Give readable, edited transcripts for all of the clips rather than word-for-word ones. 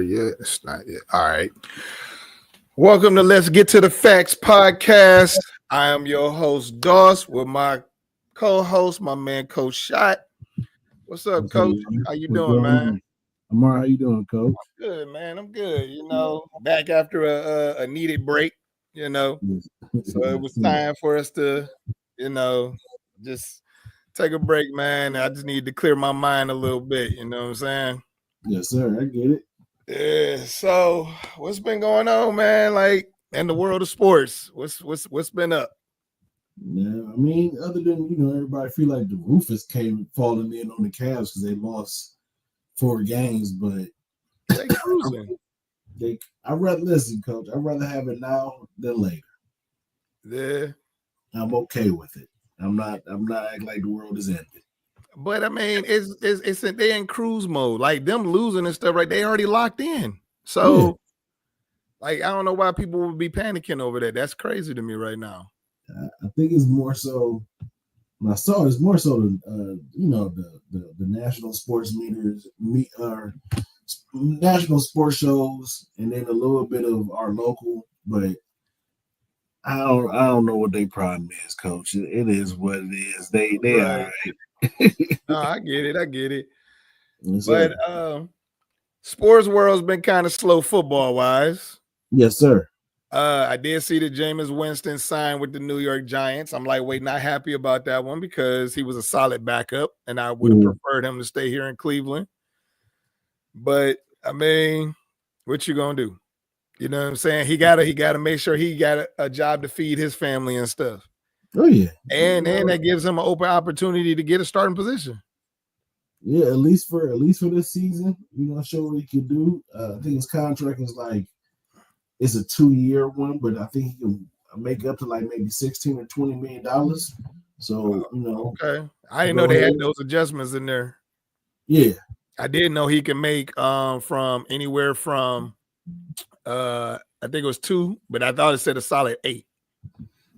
there yet? It's not yet. All right. Welcome to Let's Get to the Facts podcast. I am your host, Doss, with my co-host, my man, Coach Shot. What's up, Coach? How you doing, man? I'm all right. How you doing, Coach? Good, man. I'm good. Back after a needed break, So it was time for us to, just take a break, man. I just need to clear my mind a little bit. You know what I'm saying? Yes, sir. I get it. Yeah. So what's been going on, man? Like in the world of sports, what's been up? Yeah, I mean, other than everybody feel like the roof is falling in on the Cavs because they lost 4 games, but they cruising. I'd rather listen, Coach. I'd rather have it now than later. Yeah, I'm okay with it. I'm not acting like the world is ending. But I mean, they in cruise mode. Like them losing and stuff, right? They already locked in. So, like, I don't know why people would be panicking over that. That's crazy to me right now. I think it's more so. When I saw it's more so the national sports national sports shows, and then a little bit of our local, but I don't know what their problem is, Coach. It is what it is. They right. All right. No, I get it. Yes, but sports world's been kind of slow football wise. Yes, sir. I did see that Jameis Winston signed with the New York Giants. I'm like, wait, not happy about that one because he was a solid backup, and I would have preferred him to stay here in Cleveland. But I mean, what you gonna do? You know what I'm saying? He gotta make sure he got a job to feed his family and stuff. Oh yeah, and that gives him an open opportunity to get a starting position. Yeah, at least for this season, show what he can do. I think his contract is like it's a 2-year one, but I think he can make up to like maybe $16 or $20 million. So okay. I didn't know they had those adjustments in there. Yeah, I did know he can make from anywhere from I think it was 2, but I thought it said a solid 8.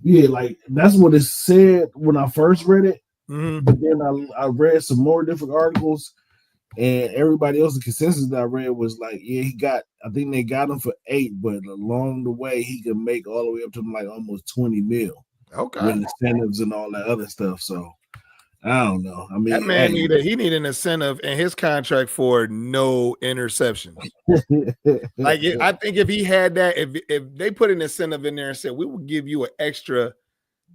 Yeah, like that's what it said when I first read it. Mm-hmm. But then I read some more different articles, and everybody else's consensus that I read was like, yeah, I think they got him for 8, but along the way he can make all the way up to like almost 20 mil. Okay. With incentives and all that other stuff. So I don't know. I mean, that man need an incentive in his contract for no interceptions. Like I think if he had that, if they put an incentive in there and said we will give you an extra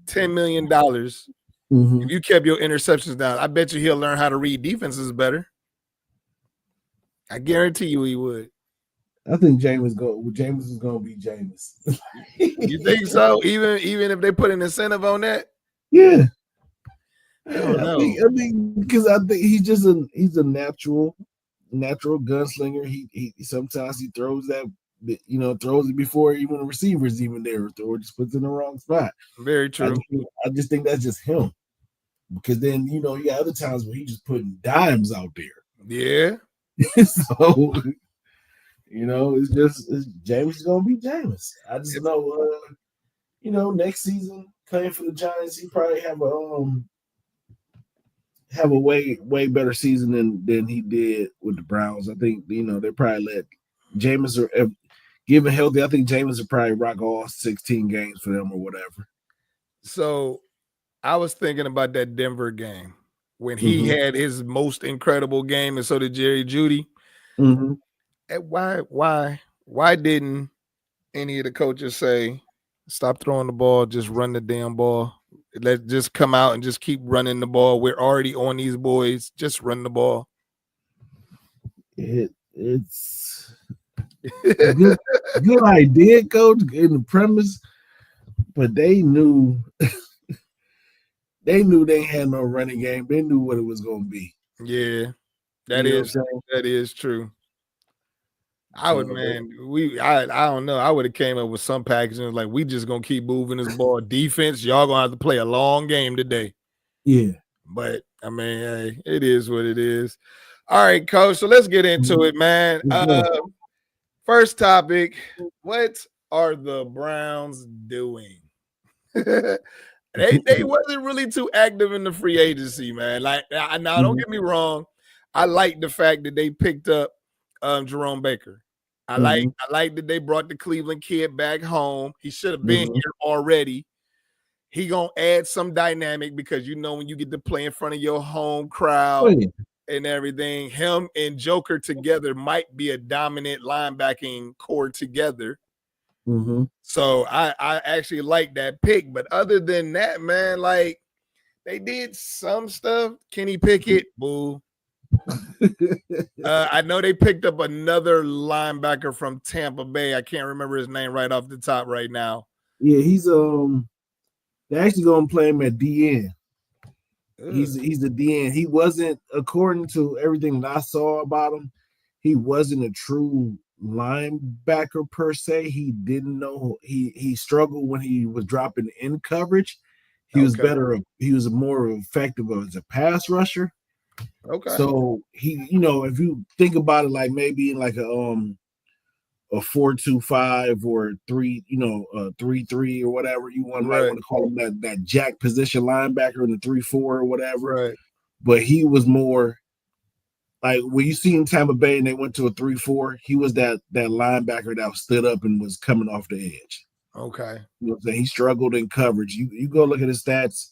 $10 million if you kept your interceptions down, I bet you he'll learn how to read defenses better. I guarantee you he would. I think Jameis is going to be Jameis. You think so? Even if they put an incentive on that? Yeah. I don't know. I think because I think he's a natural gunslinger. He sometimes he throws that, throws it before even the receiver's even there, or just puts it in the wrong spot. Very true. I just think that's just him. Because then you got other times where he's just putting dimes out there. Yeah. So it's Jameis is gonna be Jameis. I just know, next season playing for the Giants, he probably have a way better season than he did with the Browns. I think they probably let Jameis or given healthy. I think Jameis would probably rock all 16 games for them or whatever. So I was thinking about that Denver game when he had his most incredible game, and so did Jerry Jeudy. Mm-hmm. Why didn't any of the coaches say, stop throwing the ball, just run the damn ball? Let's just come out and just keep running the ball. We're already on these boys. Just run the ball. It's a good idea, Coach, in the premise, but they knew they had no running game. They knew what it was going to be. Yeah, that is true. I would, I don't know. I would have came up with some packaging like we just gonna keep moving this ball. Defense, y'all gonna have to play a long game today. Yeah, but I mean, hey, it is what it is. All right, Coach. So let's get into it, man. First topic: what are the Browns doing? They wasn't really too active in the free agency, man. Like, now don't get me wrong. I like the fact that they picked up Jerome Baker. I like that they brought the Cleveland kid back home. He should have been here already. He gonna add some dynamic because when you get to play in front of your home crowd and everything, him and Joker together might be a dominant linebacking core together. So I actually like that pick. But other than that, man, like they did some stuff. Kenny Pickett, boo. I know they picked up another linebacker from Tampa Bay. I can't remember his name right off the top right now. Yeah, he's they're actually gonna play him at DN. He's the DN. He wasn't, according to everything that I saw about him, he wasn't a true linebacker per se. He didn't know he struggled when he was dropping in coverage. He was better. He was more effective as a pass rusher. Okay. So he, if you think about it, like maybe in like a 4-2-5 or 3-3 or whatever you might want to call him, that jack position linebacker in the 3-4 or whatever. Right. But he was more like when you see in Tampa Bay and they went to a 3-4, he was that linebacker that stood up and was coming off the edge. Okay. You know what I'm saying? He struggled in coverage. You go look at his stats,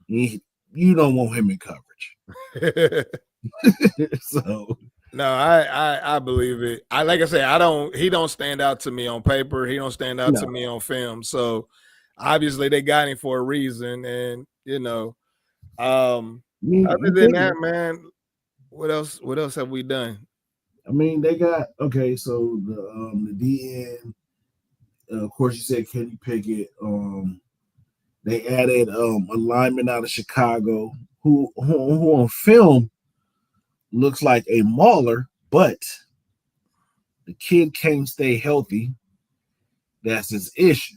you don't want him in coverage. So no, I believe it. Like I say, he don't stand out to me on paper. He don't stand out to me on film. So obviously they got him for a reason. And other than that, man, what else have we done? I mean, they got so the DN, of course you said Kenny Pickett. They added a lineman out of Chicago who on film looks like a mauler, but the kid can't stay healthy. That's his issue.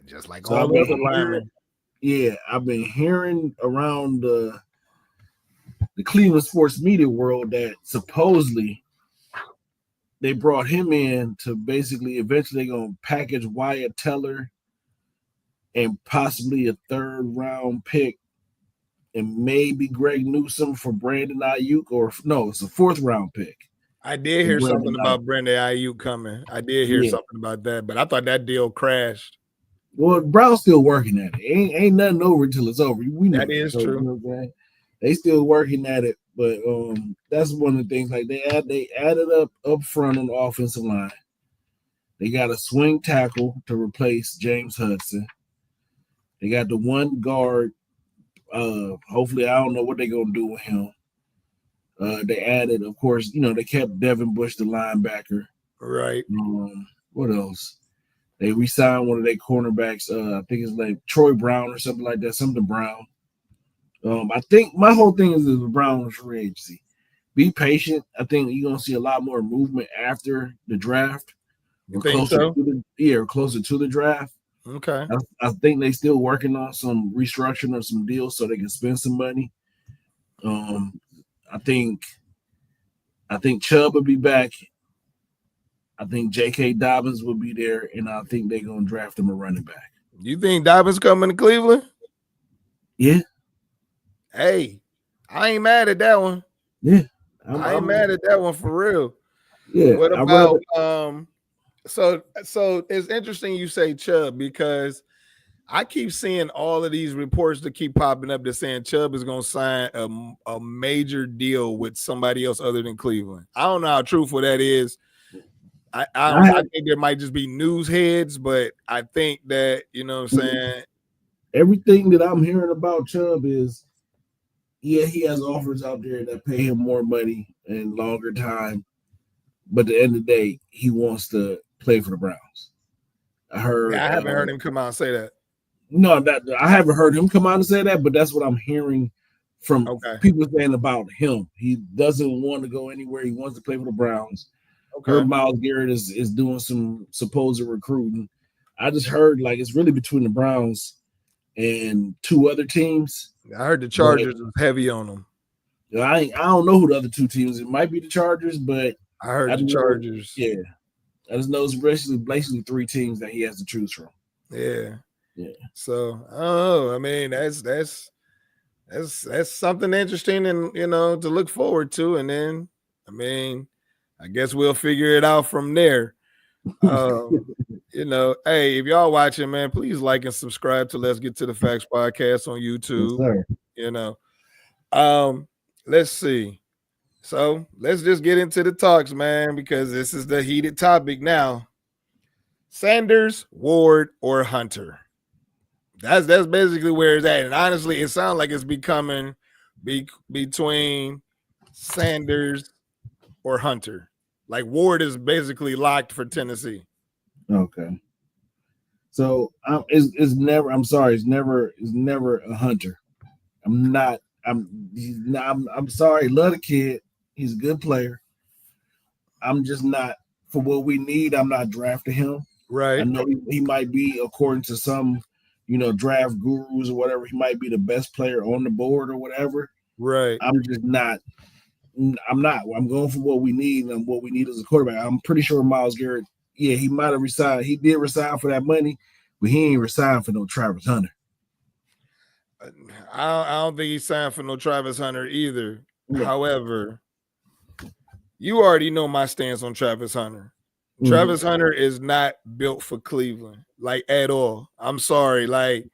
Just like all other linemen. Yeah, I've been hearing around the Cleveland sports media world that supposedly they brought him in to basically eventually they're going to package Wyatt Teller and possibly a 3rd round pick and maybe Greg Newsome for Brandon Ayuk, or no, it's a 4th round pick. I did hear something about Brandon Ayuk coming. I did hear something about that, but I thought that deal crashed. Well, Brown's still working at it. Ain't nothing over until it's over. We know that is true. You know what I'm saying? They still working at it, but that's one of the things. Like they added up front on the offensive line. They got a swing tackle to replace James Hudson. They got the one guard. Hopefully, I don't know what they're gonna do with him. They added, of course, they kept Devin Bush, the linebacker. Right. What else? They re-signed one of their cornerbacks. I think it's like Troy Brown or something like that. Something Brown. I think my whole thing is the Brown free agency. Be patient. I think you're gonna see a lot more movement after the draft. You think so? Closer to the draft. Okay. I think they still working on some restructuring of some deals so they can spend some money. I think Chubb will be back. I think J.K. Dobbins will be there, and I think they're gonna draft him a running back. You think Dobbins coming to Cleveland? Yeah. Hey, I ain't mad at that one. Yeah. I ain't mad at that one for real. Yeah. What about So it's interesting you say Chubb, because I keep seeing all of these reports that keep popping up that saying Chubb is going to sign a major deal with somebody else other than Cleveland. I don't know how truthful that is. I think there might just be news heads, but I think that, you know what I'm saying? Everything that I'm hearing about Chubb is, he has offers out there that pay him more money and longer time. But at the end of the day, he wants to play for the Browns. I haven't heard him come out and say that. No, I haven't heard him come out and say that, but that's what I'm hearing from people saying about him. He doesn't want to go anywhere. He wants to play for the Browns. Heard Myles Garrett is doing some supposed recruiting. I just heard it's really between the Browns and 2 other teams. I heard the Chargers was heavy on them. I don't know who the other 2 teams. It might be the Chargers, but I heard the Chargers. I just know it's basically 3 teams that he has to choose from. Yeah. So I don't know. I mean, that's something interesting and to look forward to. And then I guess we'll figure it out from there. Hey, if y'all watching, man, please like and subscribe to Let's Get to the Facts podcast on YouTube. Yes, sir. Let's see. So let's just get into the talks, man, because this is the heated topic now. Sanders, Ward, or Hunter. That's basically where it's at. And honestly, it sounds like it's becoming between Sanders or Hunter. Like Ward is basically locked for Tennessee. Okay. So it's never. I'm sorry. It's never a Hunter. I'm sorry. Love the kid. He's a good player. I'm just not for what we need. I'm not drafting him. Right. I know he might be, according to some, draft gurus or whatever, he might be the best player on the board or whatever. Right. I'm just not. I'm not. I'm going for what we need, and what we need is a quarterback. I'm pretty sure Myles Garrett. Yeah, he might have resigned. He did resign for that money, but he ain't resigned for no Travis Hunter. I don't think he signed for no Travis Hunter either. Yeah. However, you already know my stance on Travis Hunter. Mm-hmm. Travis Hunter is not built for Cleveland, like at all. I'm sorry, like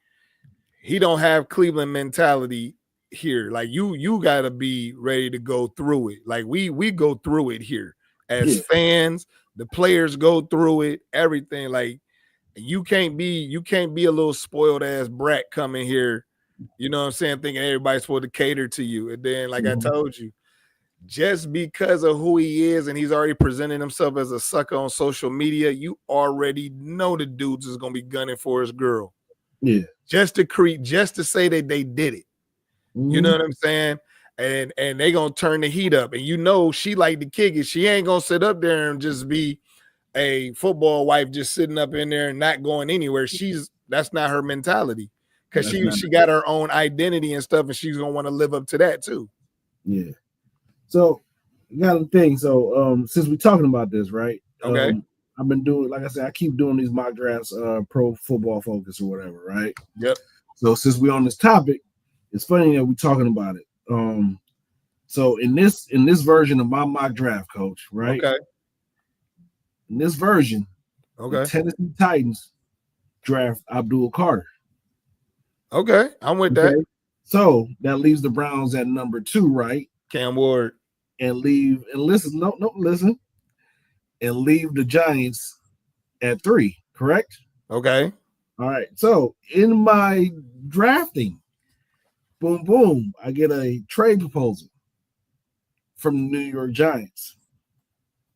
he don't have Cleveland mentality here. Like you got to be ready to go through it. Like we go through it here as fans. The players go through it. Everything. Like you can't be a little spoiled ass brat coming here. You know what I'm saying? Thinking everybody's supposed to cater to you, and then like I told you. Just because of who he is and he's already presenting himself as a sucker on social media, you already know the dudes is gonna be gunning for his girl. Yeah. Just to say that they did it. Mm-hmm. You know what I'm saying? And they gonna turn the heat up. And she like to kick it. She ain't gonna sit up there and just be a football wife just sitting up in there and not going anywhere. That's not her mentality. Because she got her own identity and stuff, and she's gonna want to live up to that too. Yeah. So, you got to think. So, since we're talking about this, right? Okay. I've been doing, like I said, I keep doing these mock drafts, Pro Football Focus or whatever, right? Yep. So, since we're on this topic, it's funny that we're talking about it. So in this version of my mock draft, Coach, right? Okay. In this version, the Tennessee Titans draft Abdul Carter. Okay, I'm with that. So that leaves the Browns at number 2, right? Cam Ward. And leave the Giants at 3, correct? Okay. All right. So in my drafting, boom, boom, I get a trade proposal from the New York Giants.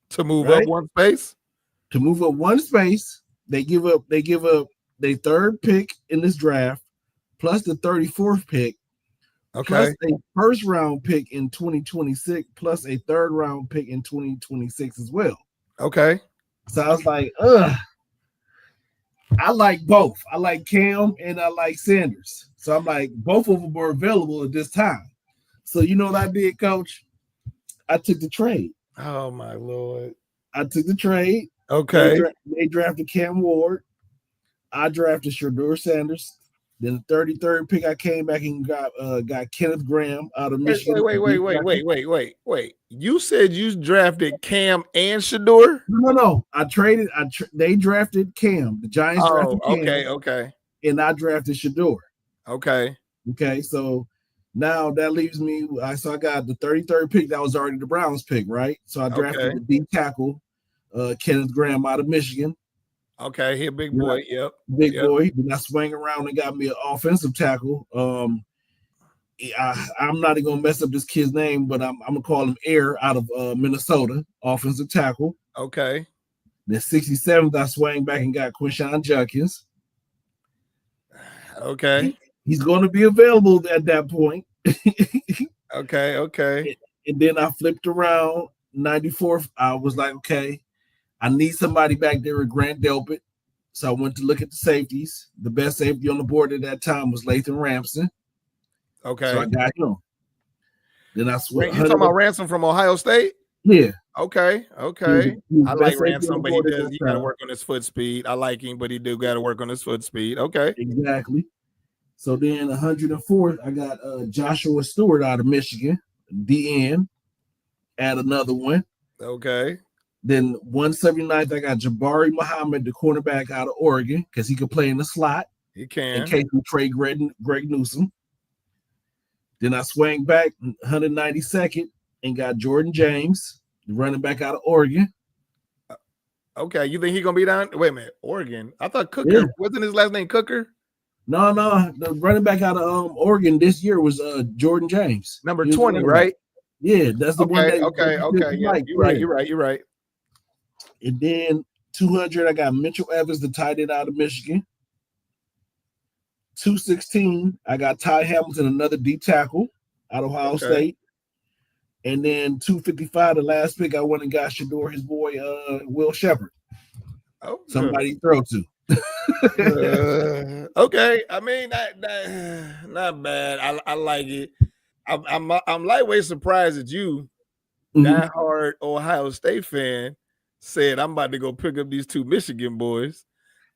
To move up one space? To move up one space, they give up their third pick in this draft, plus the 34th pick. Plus a first round pick in 2026, plus a third round pick in 2026 as well. Okay. So I was like, I like both. I like Cam and I like Sanders. So I'm like, both of them were available at this time. So you know what I did, Coach? I took the trade. Oh my Lord. I took the trade. Okay. They drafted Cam Ward. I drafted Shedeur Sanders. Then the 33rd pick, I came back and got Kenneth Graham out of Michigan. Wait. You said you drafted Cam and Shedeur? No. They drafted Cam. The Giants drafted Cam. Okay. And I drafted Shedeur. Okay. So now that leaves me. I got the 33rd pick. That was already the Browns pick, right? So I drafted the D tackle, Kenneth Graham out of Michigan. Okay, he a big boy. Yep. Big boy. Then I swang around and got me an offensive tackle. I'm not even gonna mess up this kid's name, but I'm gonna call him Air out of Minnesota, offensive tackle. Okay. Then 67th, I swang back and got Quinshon Judkins. Okay. He's going to be available at that point. Okay. And then I flipped around 94th. I was like, okay, I need somebody back there with Grant Delpit. So I went to look at the safeties. The best safety on the board at that time was Lathan Ramsey. Okay. So I got him. Then I switched. You talking about Ransom from Ohio State? Yeah. Okay. I like Ransom, but he got to work on his foot speed. I like him, but he do got to work on his foot speed. Okay. Exactly. So then 104th, I got Joshua Stewart out of Michigan, DN. Add another one. Okay. Then 179th, I got Jabari Muhammad, the cornerback out of Oregon, because he could play in the slot. He can. In case we trade Greg Newsome. Then I swang back 192nd and got Jordan James, the running back out of Oregon. Okay, you think he's gonna be down? Wait a minute, Oregon. I thought Cooker wasn't his last name Cooker. No, the running back out of Oregon this year was Jordan James, number 20, right? Yeah, that's the one. Okay. Yeah, you're right. And then 200, I got Mitchell Evans, the tight end out of Michigan. 216, I got Ty Hamilton, another D tackle out of Ohio State. And then 255, the last pick, I went and got Shador, his boy, Will Shepherd. Oh, somebody throw to. Okay, I mean, not bad. I like it. I'm lightweight surprised that you, diehard Ohio State fan, said I'm about to go pick up these two Michigan boys.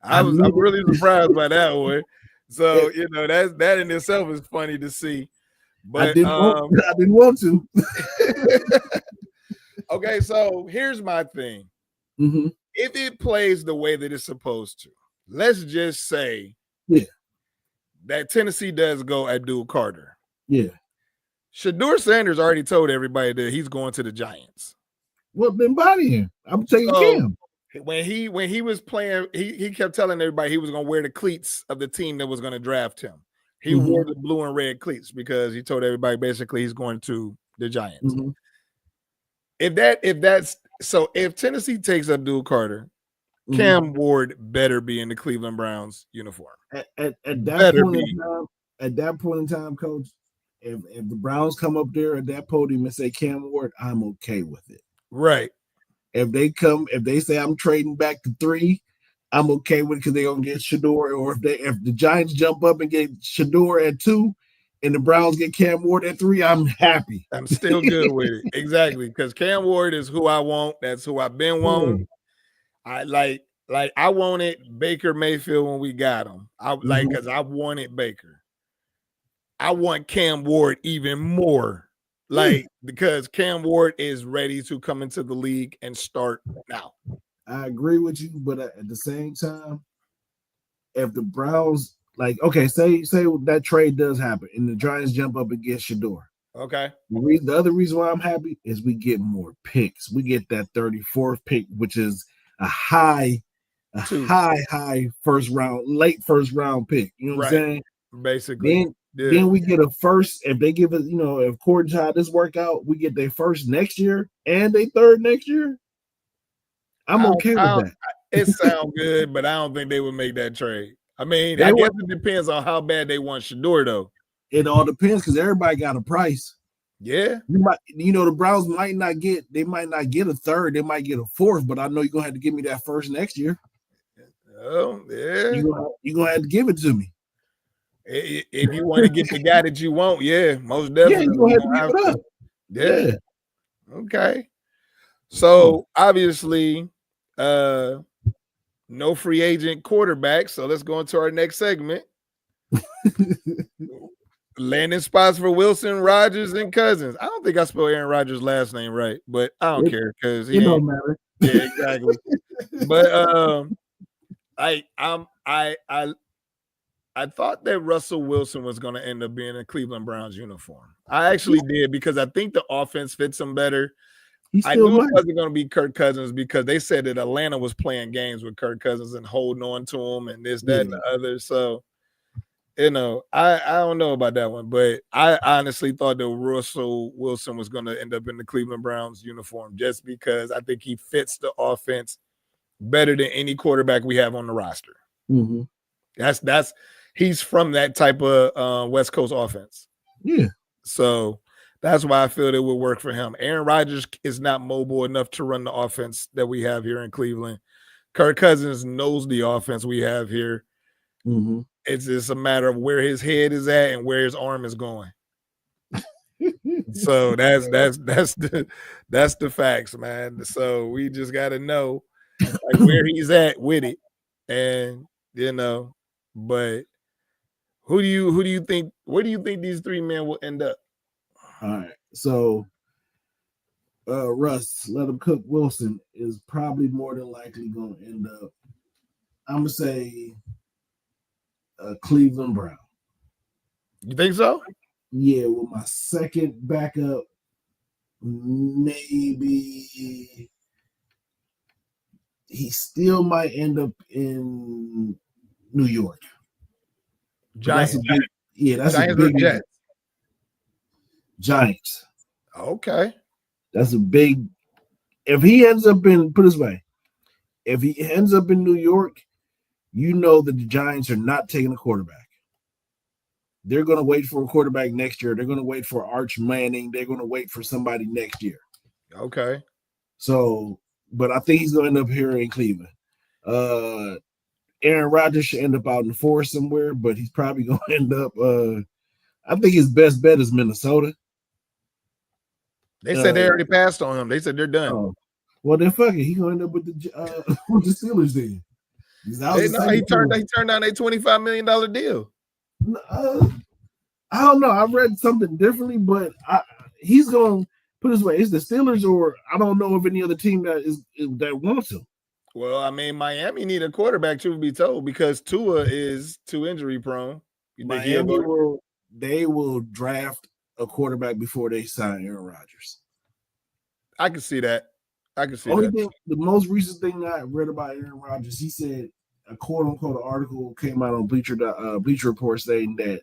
I'm really surprised by that one. So that in itself is funny to see. But I didn't want to. Okay, so here's my thing. If it plays the way that it's supposed to, let's just say that Tennessee does go Abdul Carter. Yeah. Shador Sanders already told everybody that he's going to the Giants. Well, then body him. I'm taking him. When he was playing, he kept telling everybody he was going to wear the cleats of the team that was going to draft him. He wore the blue and red cleats because he told everybody basically he's going to the Giants. If Tennessee takes Abdul Carter, Cam Ward better be in the Cleveland Browns uniform. At that point in time, Coach, if the Browns come up there at that podium and say Cam Ward, I'm okay with it. Right. If they say I'm trading back to 3, I'm okay with it because they're gonna get Shador. Or if the Giants jump up and get Shador at 2 and the Browns get Cam Ward at 3, I'm happy. I'm still good with it. Exactly. Because Cam Ward is who I want. That's who I've been wanting. I I wanted Baker Mayfield when we got him. Because I wanted Baker. I want Cam Ward even more. Because Cam Ward is ready to come into the league and start now. I agree with you, but at the same time, if the Browns say that trade does happen and the Giants jump up and get Shador. Okay. The other reason why I'm happy is we get more picks. We get that 34th pick, which is a high first round, late first round pick. You know what I'm saying? Basically. Then we get a first. If they give us, if according to how this work out, we get their first next year and their third next year. I'm okay with that. It sounds good, but I don't think they would make that trade. I mean, I guess it depends on how bad they want Shador, though. It all depends because everybody got a price. Yeah. The Browns might not get a third, they might get a fourth, but I know you're gonna have to give me that first next year. Oh, yeah. You're gonna have to give it to me. If you want to get the guy that you want, most definitely. Yeah, you're gonna have to give it up. Yeah. Okay. So obviously, no free agent quarterback. So let's go into our next segment. Landing spots for Wilson, Rodgers, and Cousins. I don't think I spelled Aaron Rodgers' last name right, but I don't care because he don't matter. Yeah, exactly. But I thought that Russell Wilson was going to end up being a Cleveland Browns uniform. I actually did because I think the offense fits him better. I knew it wasn't going to be Kirk Cousins because they said that Atlanta was playing games with Kirk Cousins and holding on to him and this, that, and the other. So, I don't know about that one, but I honestly thought that Russell Wilson was going to end up in the Cleveland Browns uniform just because I think he fits the offense better than any quarterback we have on the roster. He's from that type of West Coast offense. Yeah. So that's why I feel it would work for him. Aaron Rodgers is not mobile enough to run the offense that we have here in Cleveland. Kirk Cousins knows the offense we have here. It's just a matter of where his head is at and where his arm is going. So that's the facts, man. So we just got to know where he's at with it, and but who do you think? Where do you think these 3 men will end up? All right, so Russ, let him cook Wilson is probably more than likely going to end up. I'm gonna say Cleveland Brown. You think so? Yeah, with my second backup, maybe he still might end up in New York. Giants. That's a big, that's Giants a big or Jets? Giants. Okay. That's a big. If he ends up in, put it this way, if he ends up in New York, you know that the Giants are not taking a quarterback. They're going to wait for a quarterback next year. They're going to wait for Arch Manning. They're going to wait for somebody next year. Okay. So, but I think he's going to end up here in Cleveland. Aaron Rodgers should end up out in the forest somewhere, but he's probably going to end up. I think his best bet is Minnesota. They said they already passed on him. They said they're done. Well, then fuck it. He's going to end up with the Steelers then. He turned down a $25 million deal. I don't know. I read something differently, but he's going to put it this way: it's the Steelers, or I don't know if any other team that wants him. Well, I mean, Miami need a quarterback, truth be told, because Tua is too injury prone. Miami will draft a quarterback before they sign Aaron Rodgers. I can see that. The most recent thing I read about Aaron Rodgers, he said a quote unquote article came out on Bleacher Report saying that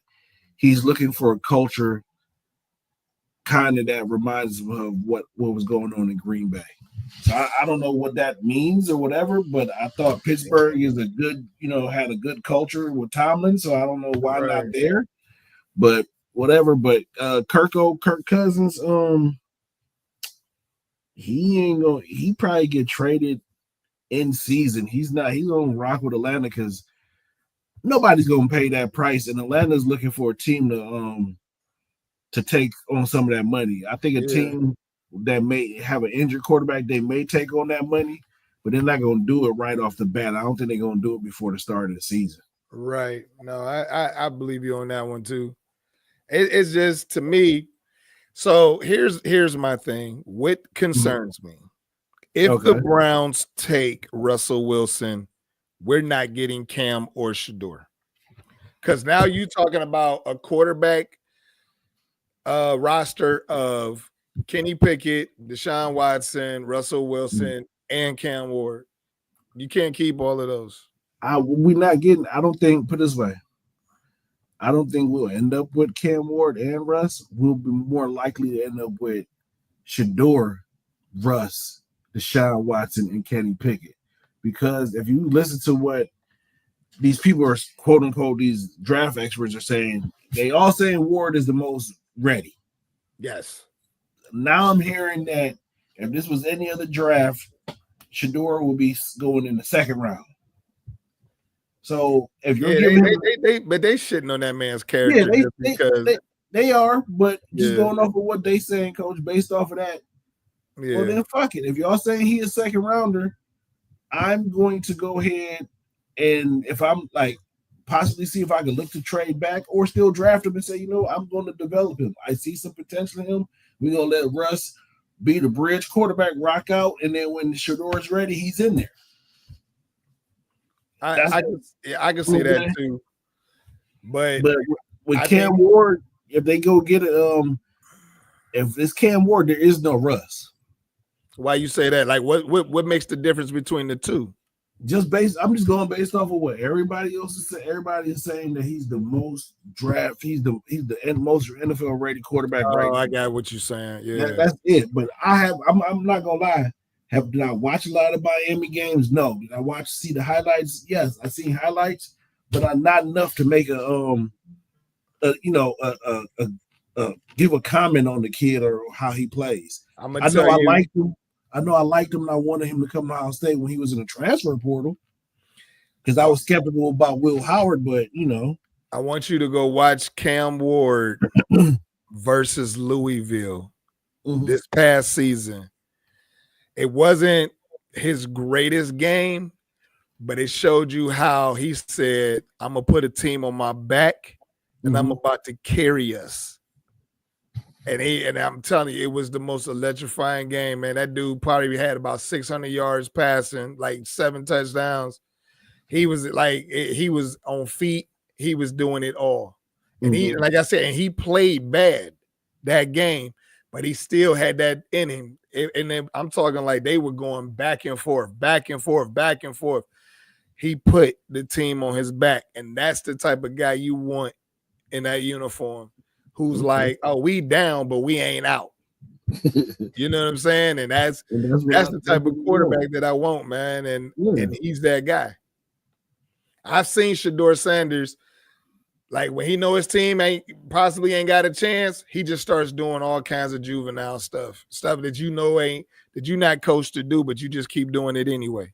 he's looking for a culture kind of that reminds him of what was going on in Green Bay. So I don't know what that means or whatever, but I thought Pittsburgh is a good, had a good culture with Tomlin, so I don't know why not there. But whatever. But Kirk Cousins, he probably get traded in season. He's gonna rock with Atlanta because nobody's gonna pay that price, and Atlanta's looking for a team to take on some of that money. I think a team that may have an injured quarterback, they may take on that money, but they're not going to do it right off the bat. I don't think they're going to do it before the start of the season. Right. No, I believe you on that one too. It's just, to me, so here's my thing. What concerns me, if the Browns take Russell Wilson, we're not getting Cam or Shador. Because now you're talking about a quarterback roster of Kenny Pickett, Deshaun Watson, Russell Wilson, and Cam Ward. You can't keep all of those. We're not getting. I don't think. Put it this way. I don't think we'll end up with Cam Ward and Russ. We'll be more likely to end up with Shador, Russ, Deshaun Watson, and Kenny Pickett. Because if you listen to what these people are, quote unquote, these draft experts are saying, they all saying Ward is the most ready. Yes. Now I'm hearing that if this was any other draft, Shador will be going in the second round. So if you're giving but they shitting on that man's character, they are, but just going off of what they saying, coach, based off of that, well then fuck it. If y'all saying he is second rounder, I'm going to go ahead and if I'm like possibly see if I can look to trade back or still draft him and say, I'm going to develop him. I see some potential in him. We're going to let Russ be the bridge quarterback, rock out, and then when Shador's ready, he's in there. I can see that too. But with Cam Ward, if they go get if it's Cam Ward, there is no Russ. Why you say that? Like what makes the difference between the two? I'm just going based off of what everybody else is saying. Everybody is saying that he's the most he's the most NFL rated quarterback right now. I got what you're saying. Yeah, that's it. But I'm not gonna lie. Did I watch a lot of Miami games? No. Did I see the highlights? Yes, I seen highlights, but I'm not enough to make give a comment on the kid or how he plays. I liked him. I know I liked him and I wanted him to come to Ohio State when he was in the transfer portal because I was skeptical about Will Howard, but I want you to go watch Cam Ward versus Louisville this past season. It wasn't his greatest game, but it showed you how he said, I'm going to put a team on my back and I'm about to carry us. And I'm telling you, it was the most electrifying game, man. That dude probably had about 600 yards passing, like 7 touchdowns. He was on feet. He was doing it all. And he, like I said, and he played bad that game, but he still had that in him. And then I'm talking like they were going back and forth, back and forth, back and forth. He put the team on his back, and that's the type of guy you want in that uniform, who's like, oh, we down, but we ain't out. You know what I'm saying? And that's the type of quarterback that I want, man. And he's that guy. I've seen Shedeur Sanders, like when he know his team ain't got a chance, he just starts doing all kinds of juvenile stuff that that you not coached to do, but you just keep doing it anyway.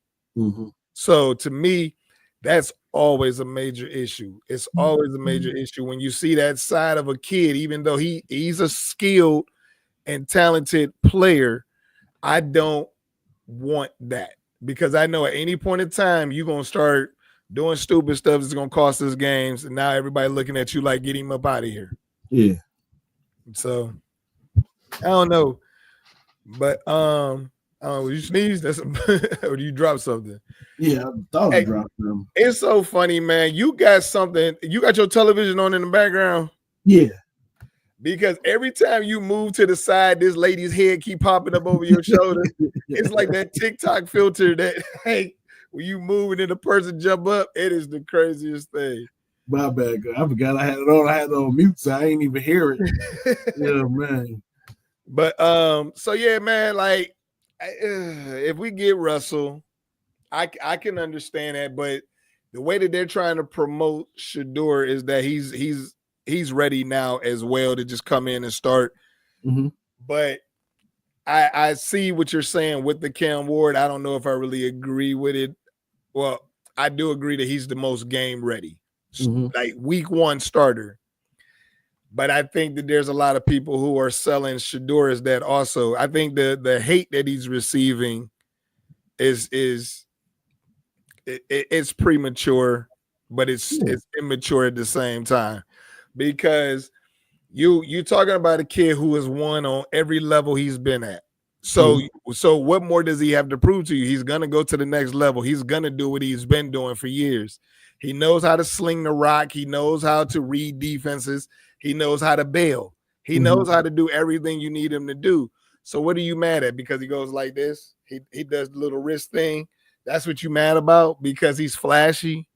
So to me, that's always a major issue. It's always a major issue when you see that side of a kid, even though he's a skilled and talented player. I don't want that, because I know at any point in time you're gonna start doing stupid stuff that's gonna cost us games, and now everybody looking at you like, get him up out of here. Yeah. So I don't know, but you sneeze? That's or do you drop something? Yeah, I thought I dropped them. It's so funny, man. You got something. You got your television on in the background. Yeah. Because every time you move to the side, this lady's head keep popping up over your shoulder. It's like that TikTok filter that, hey, when you move and then the person jump up, it is the craziest thing. My bad, girl. I forgot I had it on. I had it on mute, so I ain't even hear it. Yeah, man. But so yeah, man. Like, if we get Russell, I can understand that. But the way that they're trying to promote Shedeur is that he's ready now as well to just come in and start. But I see what you're saying with the Cam Ward. I don't know if I really agree with it. Well, I do agree that he's the most game ready, like week 1 starter. But I think that there's a lot of people who are selling Shedeur as that also. I think the hate that he's receiving is it's premature, but it's immature at the same time, because you talking about a kid who has won on every level he's been at. So what more does he have to prove to you? He's gonna go to the next level. He's gonna do what he's been doing for years. He knows how to sling the rock. He knows how to read defenses. He knows how to bail. He knows how to do everything you need him to do. So what are you mad at? Because he goes like this? He does the little wrist thing. That's what you mad about? Because he's flashy?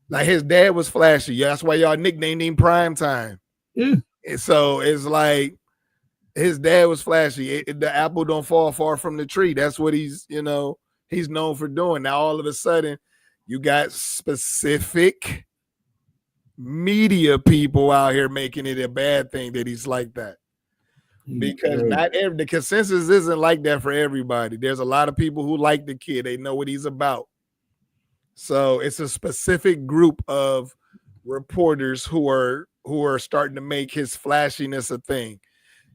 Like his dad was flashy. That's why y'all nicknamed him Prime Time. Yeah. And so it's like his dad was flashy. The apple don't fall far from the tree. That's what he's known for doing. Now all of a sudden you got specific media people out here making it a bad thing that he's like that. Because the consensus isn't like that for everybody. There's a lot of people who like the kid. They know what he's about. So it's a specific group of reporters who are starting to make his flashiness a thing.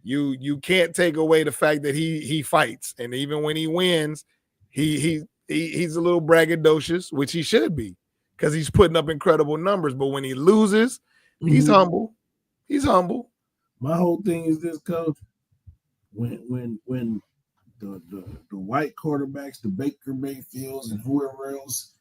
You can't take away the fact that he fights, and even when he wins, he's a little braggadocious, which he should be, because he's putting up incredible numbers. But when he loses, he's humble. He's humble. My whole thing is this, Coach. When the white quarterbacks, the Baker Mayfields and whoever else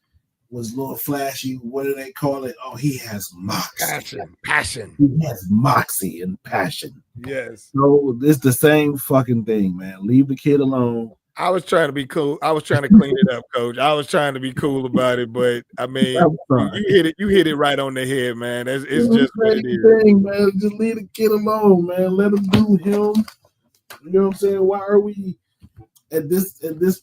was a little flashy, what do they call it? Oh, he has moxie. Passion. He has moxie and passion. Yes. So it's the same fucking thing, man. Leave the kid alone. I was trying to be cool. I was trying to clean it up, Coach. I was trying to be cool about it, but I mean, you hit it right on the head, man. It's just what it is. Thing, man. Just leave the kid alone, man. Let him do him. You know what I'm saying? Why are we at this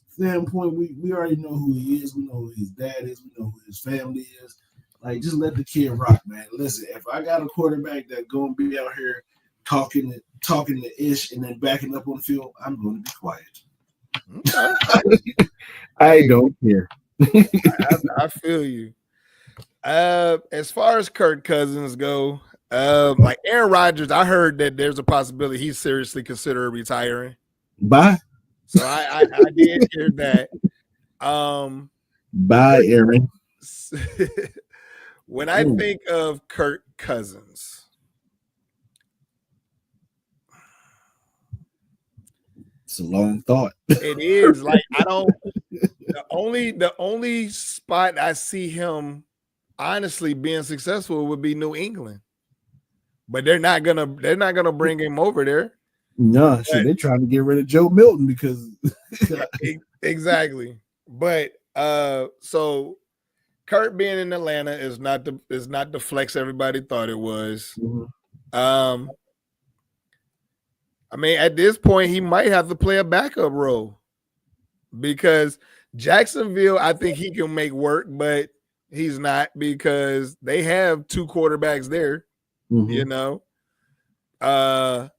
standpoint? We already know who he is. We know who his dad is. We know who his family is. Like, just let the kid rock, man. Listen, if I got a quarterback that's gonna be out here talking to ish and then backing up on the field, I'm going to be quiet. Okay. I don't care. I feel you. As far as Kirk Cousins go, like Aaron Rodgers, I heard that there's a possibility he's seriously considering retiring. Bye. So I did hear that. Bye, Aaron. When I think of Kirk Cousins, It's a long thought. It is like I don't. The only spot I see him honestly being successful would be New England, but they're not gonna bring him over there. No, shit, they're trying to get rid of Joe Milton because exactly. But so Kurt being in Atlanta is not the flex everybody thought it was. Mm-hmm. I mean, at this point, he might have to play a backup role because Jacksonville, I think he can make work, but he's not because they have two quarterbacks there. Mm-hmm. You know, the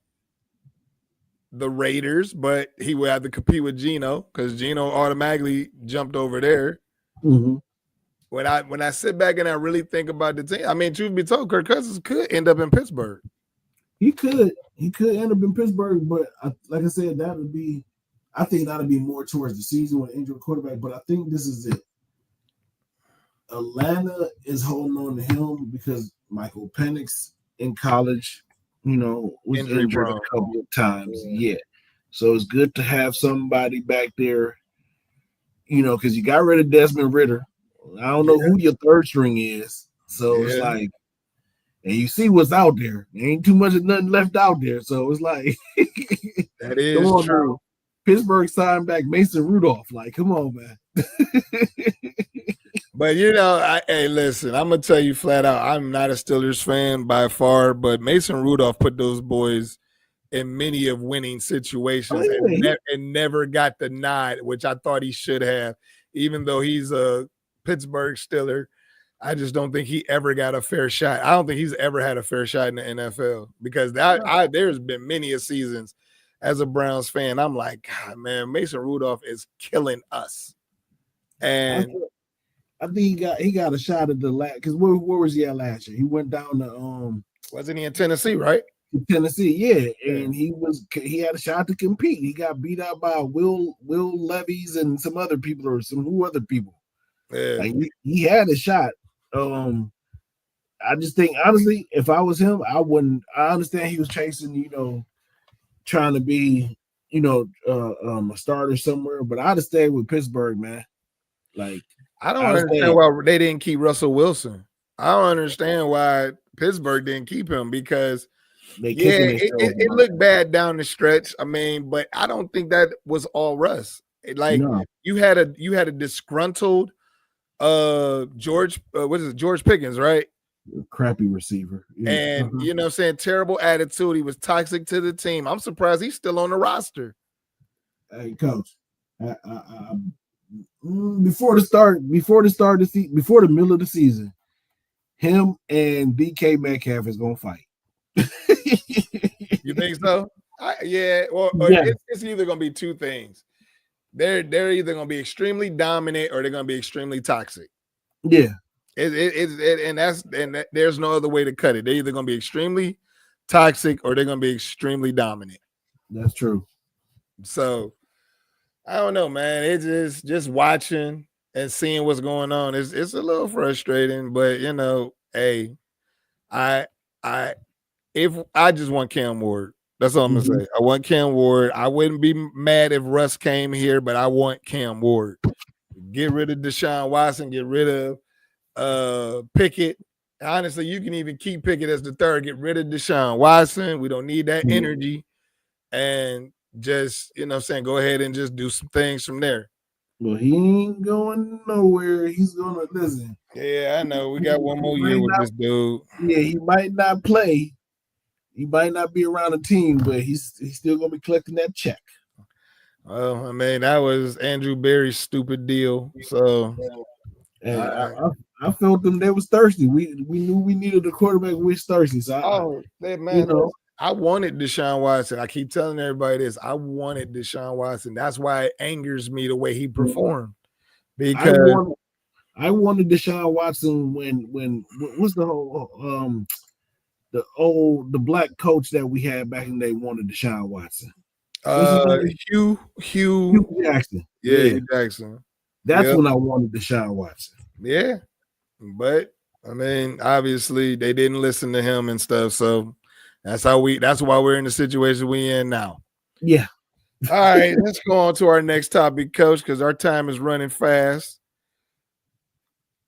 Raiders, but he would have to compete with Geno because Geno automatically jumped over there. Mm-hmm. When I sit back and I really think about the team, I mean, truth be told, Kirk Cousins could end up in Pittsburgh. He could end up in Pittsburgh, but like I said, I think that'll be more towards the season with injured quarterback. But I think this is it. Atlanta is holding on to him because Michael Penix in college, was injured a couple of times. Yeah. So it's good to have somebody back there, because you got rid of Desmond Ridder. I don't know who your third string is. So it's like, and you see what's out there. There ain't too much of nothing left out there. So it's like, that is true. Now. Pittsburgh signed back Mason Rudolph. Like, come on, man. But hey, listen, I'm gonna tell you flat out, I'm not a Steelers fan by far, but Mason Rudolph put those boys in many of winning situations and never got the nod, which I thought he should have, even though he's a Pittsburgh Steeler. I just don't think he ever got a fair shot. I don't think he's ever had a fair shot in the NFL because there's been many a seasons as a Browns fan. I'm like, God, man, Mason Rudolph is killing us. And I think he got a shot at the last because where was he at last year? He went down to wasn't he in Tennessee, right? Tennessee, yeah. And he had a shot to compete. He got beat out by Will Levis and some other people or some other people. Yeah. Like he had a shot. I just think honestly, if I was him, I wouldn't. I understand he was chasing, trying to be, a starter somewhere, but I'd have stayed with Pittsburgh, man. Like I don't understand why they didn't keep Russell Wilson. I don't understand why Pittsburgh didn't keep him because it looked bad down the stretch. I mean, but I don't think that was all Russ. You had a disgruntled George Pickens, right? Crappy receiver. Yeah. And you know what I'm saying, terrible attitude. He was toxic to the team. I'm surprised he's still on the roster. Hey, coach. Before the middle of the season, him and DK Metcalf is gonna fight. You think so? It's either gonna be two things. They're either gonna be extremely dominant or they're gonna be extremely toxic. Yeah, there's no other way to cut it. They're either gonna be extremely toxic or they're gonna be extremely dominant. That's true. So I don't know, man. It's just watching and seeing what's going on. It's a little frustrating, but hey, I just want Cam Ward. That's all I'm gonna say. I want Cam Ward. I wouldn't be mad if Russ came here, but I want Cam Ward. Get rid of Deshaun Watson. Get rid of Pickett. Honestly, you can even keep Pickett as the third. Get rid of Deshaun Watson. We don't need that energy. And just, go ahead and just do some things from there. Well, he ain't going nowhere. He's going to listen. Yeah, I know. We got one more year with this dude. Yeah, he might not play. He might not be around the team, but he's still going to be collecting that check. Well, I mean, that was Andrew Berry's stupid deal. So, and I felt them. They was thirsty. We knew we needed a quarterback with thirsty. So I wanted Deshaun Watson. I keep telling everybody this. I wanted Deshaun Watson. That's why it angers me the way he performed. Because I wanted Deshaun Watson when what's the whole the black coach that we had back in the day wanted Deshaun Watson. Hugh Jackson. Yeah, Hugh Jackson. That's when I wanted Deshaun Watson. Yeah. But I mean, obviously they didn't listen to him and stuff. So that's why we're in the situation we in now. Yeah. All right, let's go on to our next topic, Coach, because our time is running fast.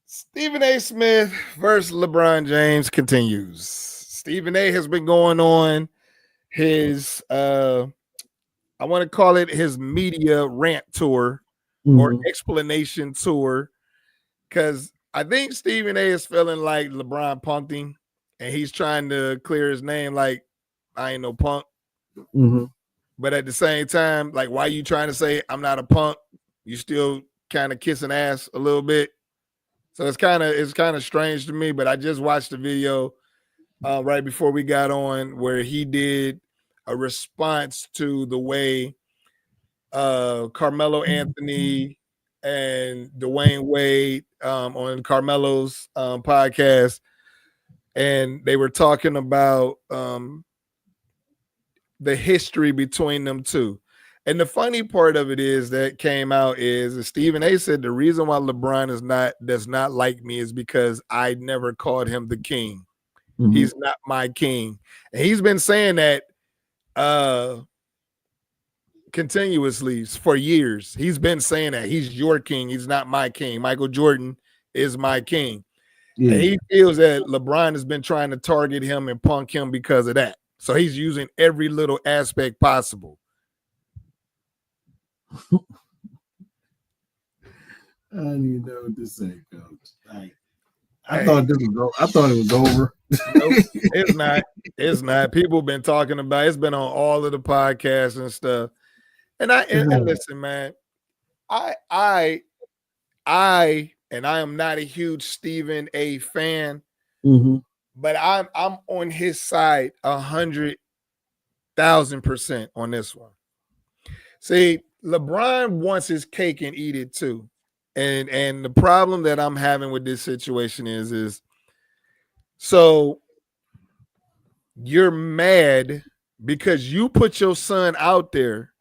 Stephen A. Smith versus LeBron James continues. Stephen A. has been going on his I want to call it his media rant tour or explanation tour, because I think Stephen A is feeling like LeBron punked him and he's trying to clear his name like I ain't no punk. But at the same time, like, why are you trying to say I'm not a punk? You still kind of kissing ass a little bit. So it's kind of strange to me, but I just watched the video right before we got on where he did a response to the way Carmelo Anthony and Dwayne Wade on Carmelo's podcast, and they were talking about the history between them two. And the funny part of it is that came out is Stephen A said the reason why LeBron does not like me is because I never called him the king. He's not my king. And he's been saying that continuously for years. He's been saying that he's your king. He's not my king. Michael Jordan is my king. Yeah. And he feels that LeBron has been trying to target him and punk him because of that. So he's using every little aspect possible. I don't even know what to say, Coach. I thought it was over. Nope, it's not. It's not. People have been talking about it. It's been on all of the podcasts and stuff. And listen, man, I am not a huge Stephen A fan, but I'm on his side 100,000% on this one. See, LeBron wants his cake and eat it too. And the problem that I'm having with this situation is so you're mad because you put your son out there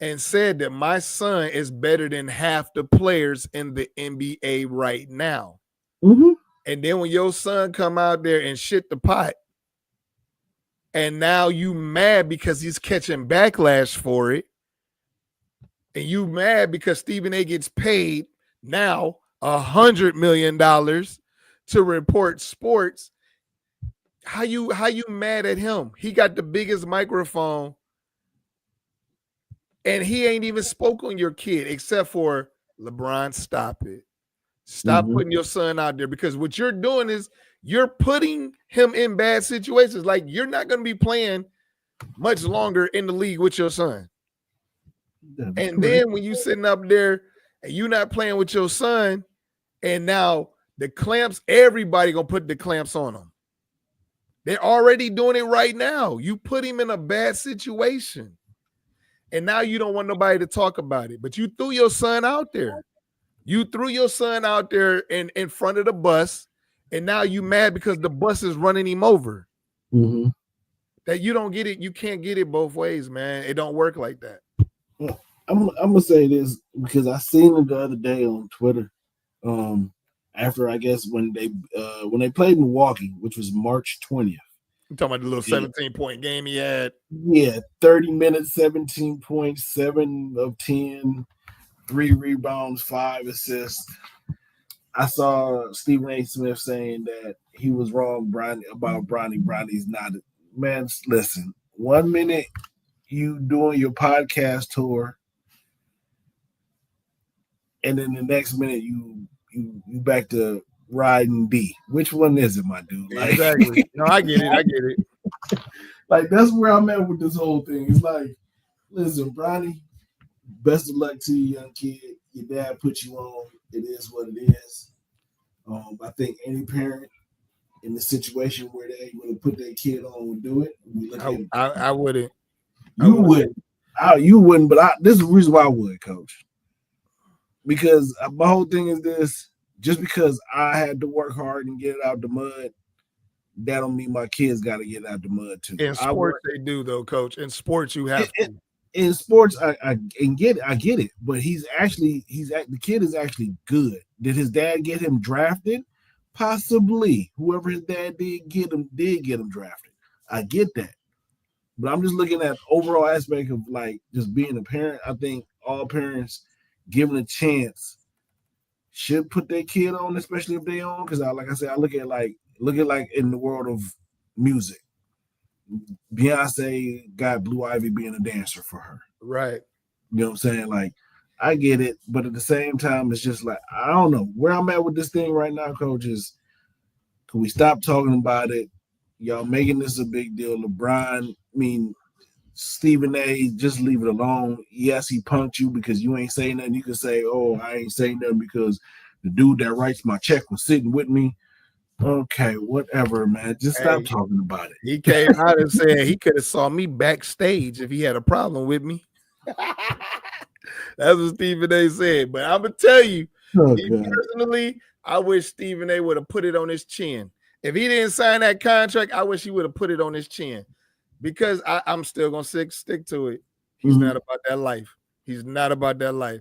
and said that my son is better than half the players in the NBA right now. And then when your son come out there and shit the pot, and now you mad because he's catching backlash for it, and you mad because Stephen A gets paid now $100 million to report sports. How you mad at him? He got the biggest microphone and he ain't even spoke on your kid except for LeBron, stop it. Stop putting your son out there, because what you're doing is you're putting him in bad situations. Like, you're not going to be playing much longer in the league with your son. And then when you sitting up there and you're not playing with your son, and now the clamps, everybody going to put the clamps on him. They're already doing it right now. You put him in a bad situation. And now you don't want nobody to talk about it. But you threw your son out there. You threw your son out there in front of the bus, and now you mad because the bus is running him over. That you don't get it. You can't get it both ways, man. It don't work like that. Well, I'm gonna say this because I seen it the other day on Twitter. After, I guess, when they played Milwaukee, which was March 20th. I'm talking about the little 17-point game he had. Yeah, 30 minutes, 17 points, 7 of 10, 3 rebounds, 5 assists. I saw Stephen A. Smith saying that he was wrong about Bronny. Bronny's not. Man, listen, 1 minute you doing your podcast tour, and then the next minute you back to riding D. Which one is it, my dude? Like, exactly. No, I get it. Like, that's where I'm at with this whole thing. It's like, listen, Bronny, best of luck to you, young kid. Your dad put you on. It is what it is. I think any parent in the situation where they would put their kid on would do it. I wouldn't. You wouldn't. You wouldn't, but this is the reason why I would, Coach. Because my whole thing is this: just because I had to work hard and get it out the mud, that don't mean my kids got to get out the mud too. In sports, they do, though, Coach. In sports, you have to. In sports, I get it, but the kid is actually good. Did his dad get him drafted? Possibly. Whoever his dad did get him drafted. I get that. But I'm just looking at overall aspect of like just being a parent. I think all parents given a chance should put their kid on, especially if they on. Because like I said, I look at like in the world of music, Beyonce got Blue Ivy being a dancer for her. Right. You know what I'm saying? Like, I get it, but at the same time, it's just like I don't know where I'm at with this thing right now, coach. Is can we stop talking about it? Y'all making this a big deal. LeBron, Stephen A, just leave it alone. Yes, he punked you because you ain't saying nothing. You can say, oh, I ain't saying nothing because the dude that writes my check was sitting with me. Okay, whatever, man. Just stop talking about it. He came out and said he could have saw me backstage if he had a problem with me. That's what Stephen A said. But I'm going to tell you, personally, I wish Stephen A would have put it on his chin. If he didn't sign that contract, I wish he would have put it on his chin. Because I'm still going to stick to it. He's not about that life. He's not about that life.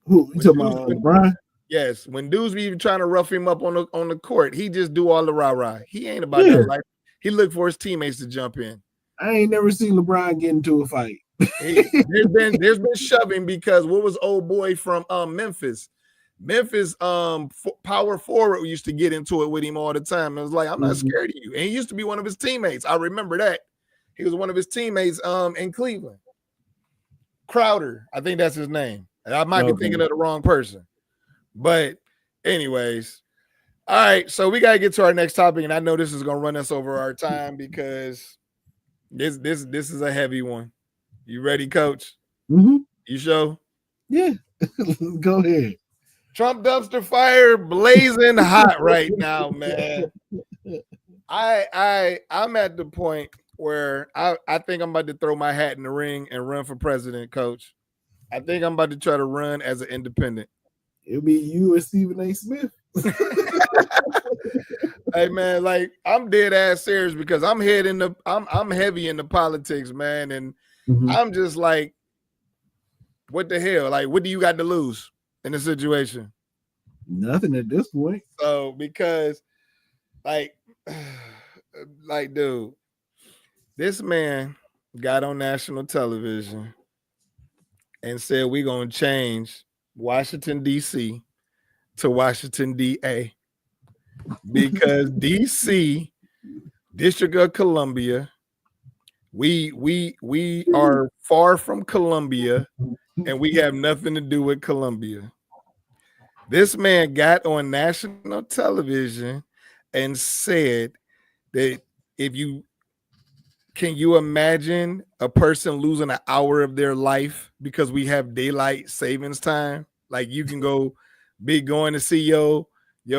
Who? You talking about Brian? Yes. When dudes be even trying to rough him up on the court, he just do all the rah-rah. He ain't about that life. He look for his teammates to jump in. I ain't never seen LeBron get into a fight. There's been shoving because what was old boy from Memphis? Memphis power forward used to get into it with him all the time. It was like, I'm not scared of you. And he used to be one of his teammates. I remember that. He was one of his teammates in Cleveland. Crowder, I think that's his name. And I might be thinking of the wrong person. But anyways, all right. So we got to get to our next topic. And I know this is going to run us over our time because this is a heavy one. You ready, coach? Mm-hmm. You sure? Yeah. Go ahead. Trump dumpster fire blazing hot right now, man. I'm at the point where I think I'm about to throw my hat in the ring and run for president, coach. I think I'm about to try to run as an independent. It'll be you and Stephen A. Smith. Hey man, like I'm dead ass serious because I'm heavy into politics, man, and I'm just like, what the hell? Like, what do you got to lose in the situation? Nothing at this point. So because, like, dude, this man got on national television and said we're gonna change Washington D.C. to Washington D.A. because D.C. District of Columbia, we are far from Columbia and we have nothing to do with Columbia. This man got on national television and said that can you imagine a person losing an hour of their life because we have daylight savings time? Like you can be going to see your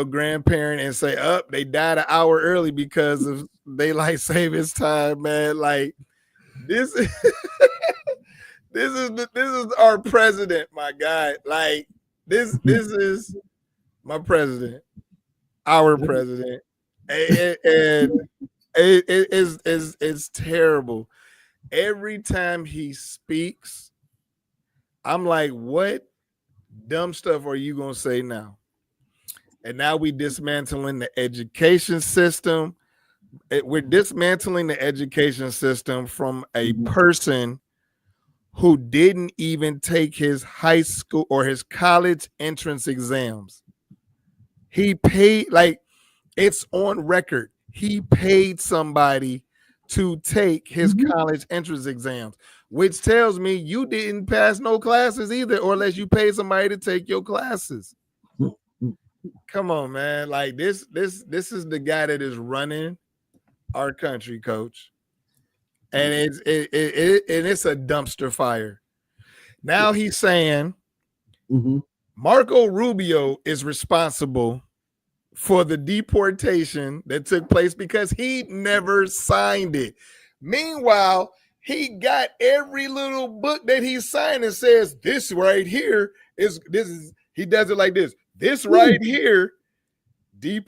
grandparent and say, they died an hour early because of daylight savings time, man. Like this is this is our president, my guy. Like this is my president, our president, and it's terrible. Every time he speaks, I'm like, what dumb stuff are you gonna say now? And now we dismantling the education system. We're dismantling the education system from a person who didn't even take his high school or his college entrance exams. He paid, like, it's on record. He paid somebody to take his college entrance exams, which tells me you didn't pass no classes either, or unless you paid somebody to take your classes. Come on, man. Like this is the guy that is running our country, coach. And it's a dumpster fire. Now he's saying Marco Rubio is responsible for the deportation that took place because he never signed it. Meanwhile, he got every little book that he signed and says this right here is he does it like this. This right here, the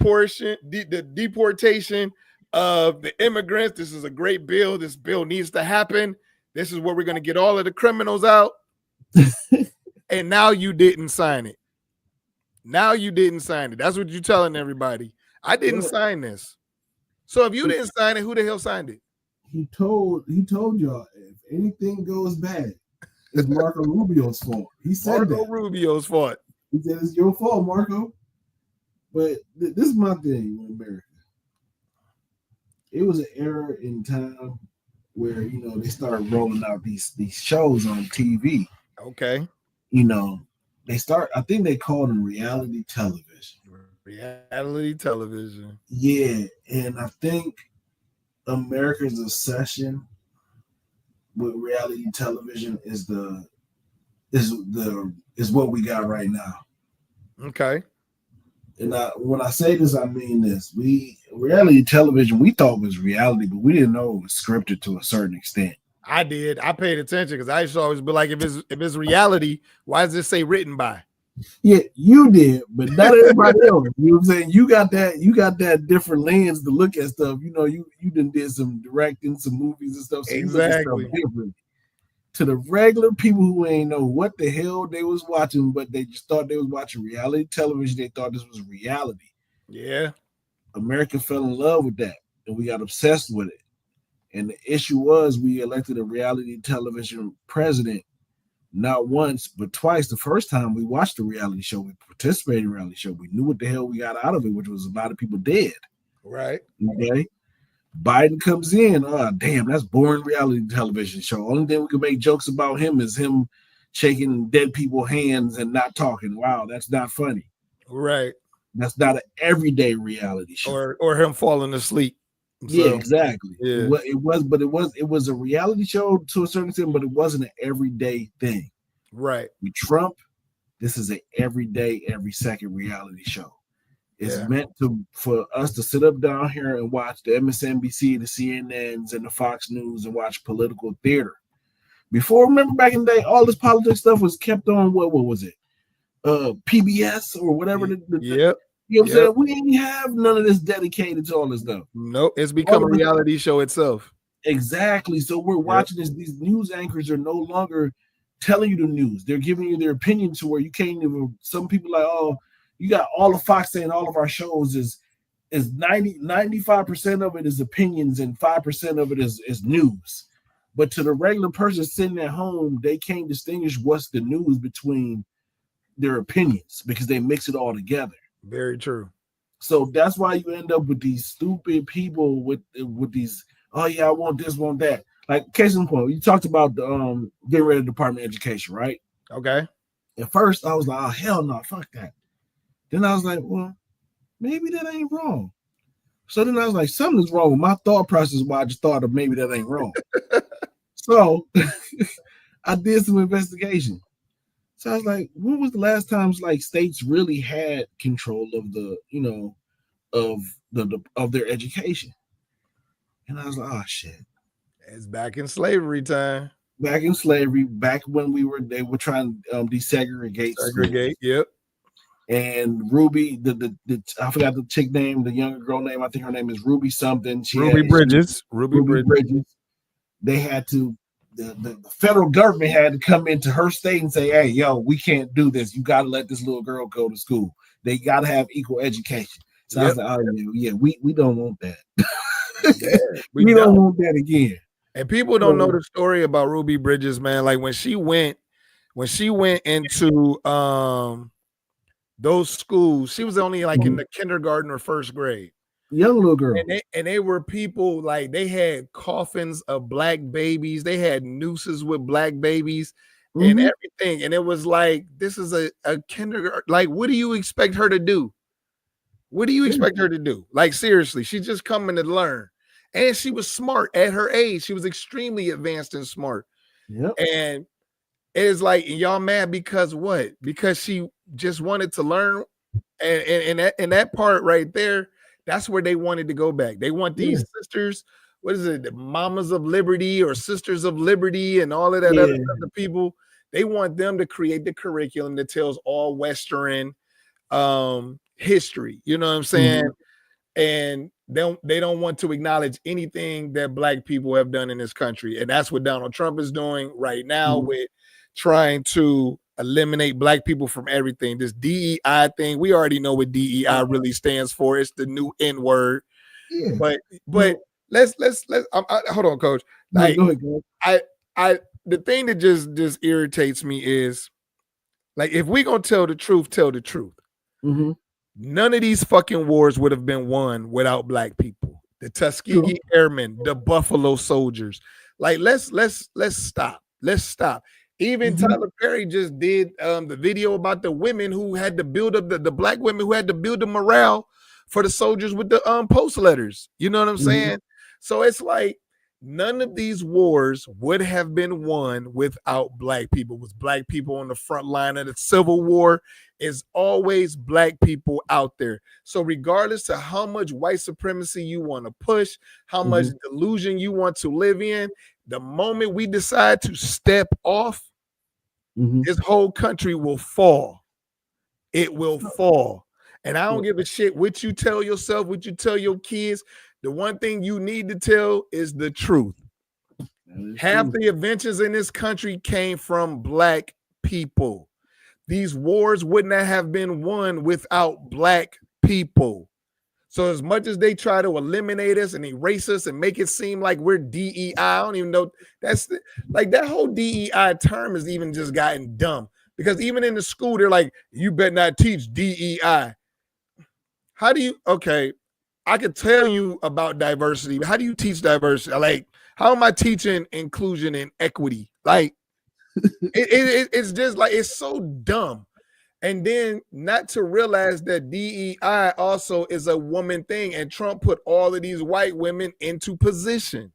deportation of the immigrants. This is a great bill. This bill needs to happen. This is where we're going to get all of the criminals out. And now you didn't sign it. Now you didn't sign it. That's what you're telling everybody. I didn't sign this. So if you didn't sign it, who the hell signed it? he told y'all if anything goes bad, it's Marco Rubio's fault. He said Marco Rubio's fault. He said it's your fault, Marco. But this is my thing with America. It was an era in time where they started rolling out these shows on TV. Okay. I think they called them reality television. Reality television. Yeah, and I think America's obsession with reality television is what we got right now. Okay. And when I say this, I mean this. Reality television we thought was reality, but we didn't know it was scripted to a certain extent. I did. I paid attention because I used to always be like, if it's reality, why does it say written by? Yeah, you did, but not everybody else. You know what I'm saying? You got that different lens to look at stuff. You did some directing, some movies and stuff. So exactly. You look at stuff different. To the regular people who ain't know what the hell they was watching, but they just thought they was watching reality television. They thought this was reality. Yeah. America fell in love with that, and we got obsessed with it. And the issue was we elected a reality television president not once, but twice. The first time we watched the reality show, we participated in the reality show. We knew what the hell we got out of it, which was a lot of people dead. Right. Okay. Biden comes in. Oh, damn, that's boring reality television show. Only thing we can make jokes about him is him shaking dead people's hands and not talking. Wow, that's not funny. Right. That's not an everyday reality show. Or him falling asleep. Yeah, exactly. Yeah. It was a reality show to a certain extent, but it wasn't an everyday thing. Right. With Trump, this is an everyday, every second reality show. It's meant for us to sit up down here and watch the MSNBC, the CNNs, and the Fox News and watch political theater. Before, remember back in the day, all this politics stuff was kept on, what was it? PBS or whatever. Yep. You know what I'm saying? We ain't have none of this dedicated to all this stuff. Nope. It's become a reality show itself. Exactly. So we're watching this. These news anchors are no longer telling you the news. They're giving you their opinion to where you can't even, some people like, oh, you got all of Fox saying all of our shows is 95% of it is opinions and 5% of it is news. But to the regular person sitting at home, they can't distinguish what's the news between their opinions because they mix it all together. Very true. So that's why you end up with these stupid people with these, oh yeah, I want this, want that. Like case in point, you talked about the getting rid of Department of Education, right? Okay. At first I was like, oh hell no, fuck that. Then I was like, well, maybe that ain't wrong. So then I was like, something's wrong with my thought process why I just thought of maybe that ain't wrong. So I did some investigation. So I was like, when was the last time like states really had control of of their education? And I was like, oh shit. It's back in slavery time. Back in slavery, back when they were trying to desegregate. Segregate, yep. And Ruby, I forgot the chick name, the younger girl name. I think her name is Ruby something. Ruby Bridges. They had to, the federal government had to come into her state and say, hey, yo, we can't do this. You got to let this little girl go to school. They got to have equal education. So I was like, oh, yeah, we don't want that. we don't want that again. And people don't know the story about Ruby Bridges, man. Like when she went into those schools, she was only like in the kindergarten or first grade. Young little girl. And they were people like they had coffins of black babies. They had nooses with black babies and everything. And it was like, this is a kindergarten. Like, what do you expect her to do? What do you expect her to do? Like, seriously, she's just coming to learn. And she was smart at her age. She was extremely advanced and smart. Yep. And it's like, y'all mad because what? Because she just wanted to learn. And that part right there, that's where they wanted to go back. They want these sisters, what is it, the Mamas of Liberty or Sisters of Liberty and all of that other people. They want them to create the curriculum that tells all Western history. You know what I'm saying? And they don't want to acknowledge anything that black people have done in this country. And that's what Donald Trump is doing right now with trying to eliminate black people from everything. This DEI thing, we already know what DEI really stands for. It's the new N word. But hold on, coach. Like, Like, go ahead, Coach. the thing that just irritates me is, like, if we gonna tell the truth, tell the truth. Mm-hmm. None of these fucking wars would have been won without black people. The Tuskegee Airmen, the Buffalo Soldiers. Like, let's stop. Let's stop. Even Tyler Perry just did the video about the women who had to build up the black women who had to build the morale for the soldiers with the post letters. You know what I'm saying? So it's like none of these wars would have been won without black people. It was black people on the front line of the Civil War. Is always black people out there. So regardless of how much white supremacy you want to push, how much delusion you want to live in, the moment we decide to step off, this whole country will fall. It will fall. And I don't give a shit what you tell yourself, what you tell your kids. The one thing you need to tell is the truth. Half the inventions in this country came from black people. These wars wouldn't have been won without black people. So as much as they try to eliminate us and erase us and make it seem like we're DEI, I don't even know. Like that whole DEI term has even just gotten dumb. Because even in the school, they're like, you better not teach DEI. How do you, okay, I could tell you about diversity, but how do you teach diversity? Like, how am I teaching inclusion and equity? Like, it's just like, it's so dumb. And then not to realize that DEI also is a woman thing, and Trump put all of these white women into position.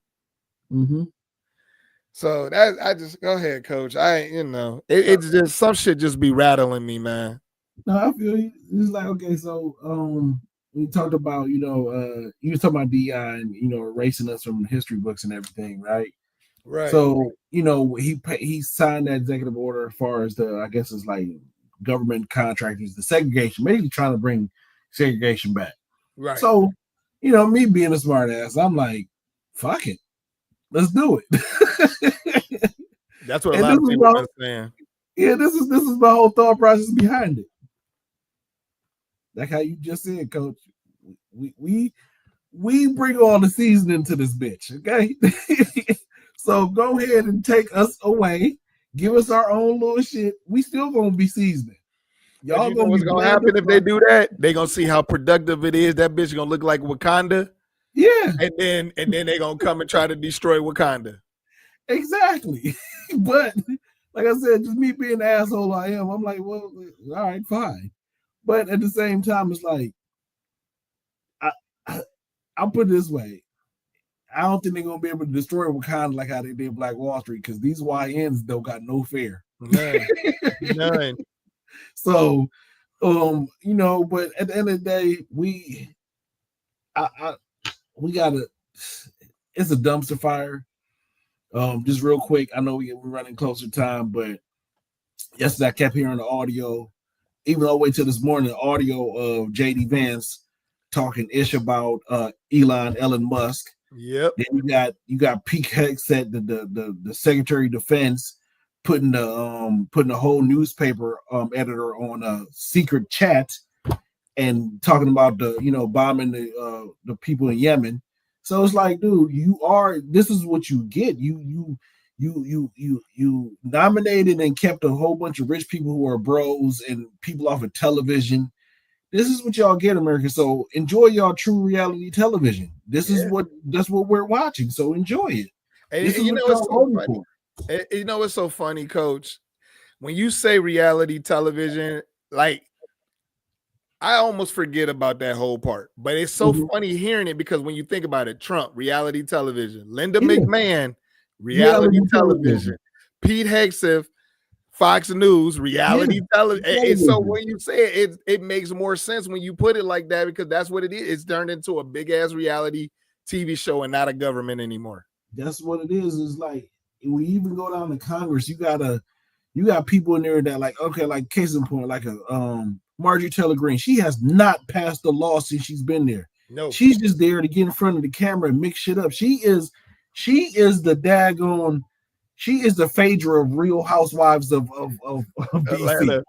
So that, I just, go ahead, coach. It's just, some shit just be rattling me, man. No, I feel you. It's like, okay, so we talked about, you were talking about DEI and, erasing us from history books and everything, right? Right. So, he signed that executive order as far as the, I guess it's like government contractors, the segregation, basically trying to bring segregation back. Right. So, me being a smart ass, I'm like, fuck it. Let's do it. That's what a lot of people are saying. Yeah, this is my whole thought process behind it. Like how you just said, Coach. We bring all the seasoning to this bitch, okay? So go ahead and take us away. Give us our own little shit. We still gonna be seasoning. Y'all know what's gonna happen if they do that? They gonna see how productive it is. That bitch gonna look like Wakanda. Yeah. And then they gonna come and try to destroy Wakanda. Exactly. But like I said, just me being the asshole I am, I'm like, well, all right, fine. But at the same time, it's like, I'll put it this way. I don't think they're gonna be able to destroy Wakanda like how they did Black Wall Street, because these YNs don't got no fear. None. So, but at the end of the day, we gotta. It's a dumpster fire. Just real quick, I know we're running closer to time, but yesterday I kept hearing the audio, even all the way to this morning, the audio of JD Vance talking ish about Elon Musk. Yep. Then you got Pete Hegseth, the Secretary of Defense, putting the whole newspaper editor on a secret chat and talking about the bombing the people in Yemen. So it's like, dude, this is what you get. You nominated and kept a whole bunch of rich people who are bros and people off of television. This is what y'all get, America. So enjoy y'all true reality television. That's what we're watching. So enjoy it. And it's so funny, Coach. When you say reality television, like, I almost forget about that whole part. But it's so funny hearing it, because when you think about it, Trump, reality television, Linda McMahon, reality television, Pete Hegseth, Fox News, reality television. And so when you say it makes more sense when you put it like that, because that's what it is. It's turned into a big ass reality TV show and not a government anymore. That's what it is. It's like, when you even go down to Congress, you got people in there that, like, okay, like case in point, like a Marjorie Taylor Greene. She has not passed the law since she's been there. No, she's just there to get in front of the camera and mix shit up. She is the daggone. She is the Phaedra of Real Housewives of DC.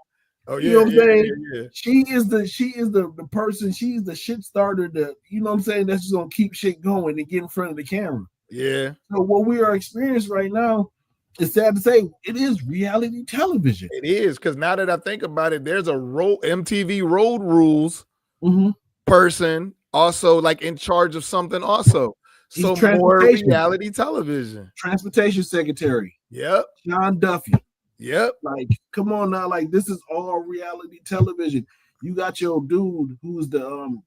Oh You know what I'm saying? yeah. She is the person, she's the shit starter, you know what I'm saying, that's just gonna keep shit going and get in front of the camera. Yeah. So what we are experiencing right now, it's sad to say, it is reality television. It is, because now that I think about it, there's a MTV Road Rules Mm-hmm. person also like in charge of something also. So more reality television. Transportation secretary. Yep. John Duffy. Yep. Like, come on now, like this is all reality television. You got your dude who's the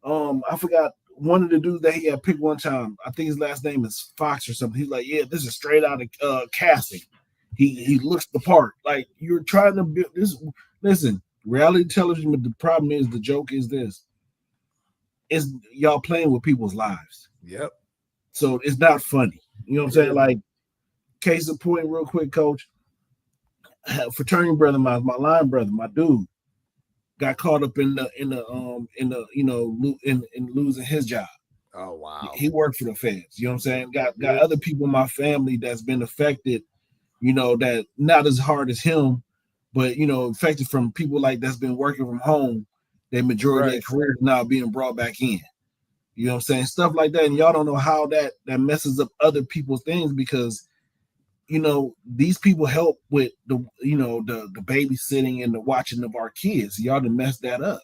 I forgot one of the dudes that he had picked one time. I think his last name is Fox or something. He's like, yeah, this is straight out of casting. He looks the part. Like, you're trying to build this. Listen, reality television, but the problem is, the joke is this: is y'all playing with people's lives. Yep. So it's not funny. You know what I'm saying? Like, case in point, real quick, Coach. Fraternity brother, my line brother, my dude, got caught up in losing his job. Oh wow. He worked for the feds. You know what I'm saying? Got other people in my family that's been affected, that not as hard as him, but affected from people like that's been working from home. Their majority of their careers now being brought back in. You know what I'm saying? Stuff like that. And y'all don't know how that messes up other people's things, because these people help with the babysitting and the watching of our kids. Y'all done messed that up.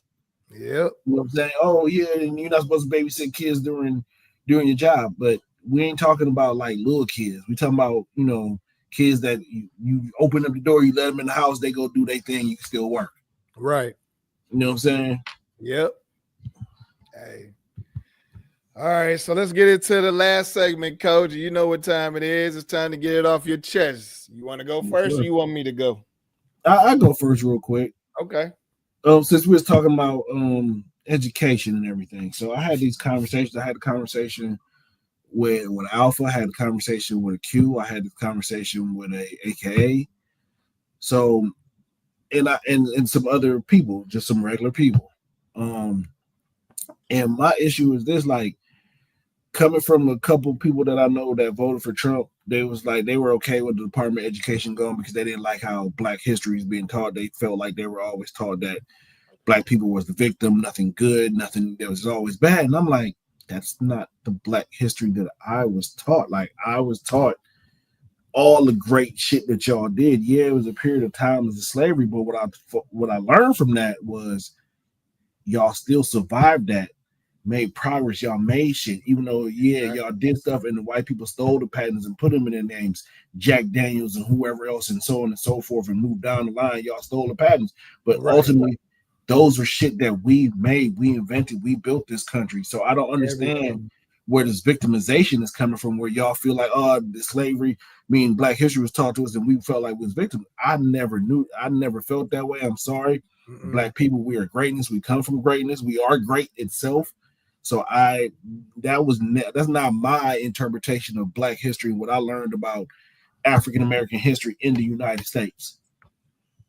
Yep. You know what I'm saying? Oh yeah, and you're not supposed to babysit kids during your job, but we ain't talking about like little kids. We talking about kids that you open up the door, you let them in the house, they go do their thing, you can still work. Right. You know what I'm saying? Yep. Hey. All right, so let's get into the last segment, Coach. You know what time it is. It's time to get it off your chest. You want to go first, or you want me to go? I go first real quick. Okay. Since we was talking about education and everything, so I had these conversations. I had a conversation with Alpha. I had a conversation with a Q. I had a conversation with a AKA. So, and some other people, just some regular people. And my issue is this: like, coming from a couple people that I know that voted for Trump, they were okay with the Department of Education going because they didn't like how Black history is being taught. They felt like they were always taught that Black people was the victim, nothing good, nothing that was always bad. And I'm like, that's not the Black history that I was taught. Like, I was taught all the great shit that y'all did. Yeah, it was a period of time as a slavery, but what I learned from that was y'all still survived that. Made progress, y'all made shit, even though y'all did stuff and the white people stole the patents and put them in their names, Jack Daniels and whoever else and so on and so forth, and moved down the line, y'all stole the patents, but ultimately those were shit that we made, we invented, we built this country. So I don't understand where this victimization is coming from, where y'all feel like, oh, the slavery, meaning Black history was taught to us and we felt like we was victims. I never felt that way. I'm sorry. Black people, we are greatness, we come from greatness, we are great itself. So that's not my interpretation of Black history, what I learned about African American history in the United States.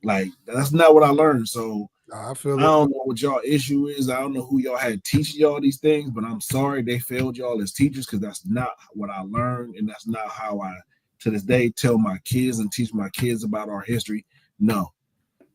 Like, that's not what I learned. So I don't know what y'all issue is. I don't know who y'all had teaching y'all these things, but I'm sorry they failed y'all as teachers, because that's not what I learned, and that's not how I, to this day, tell my kids and teach my kids about our history. No.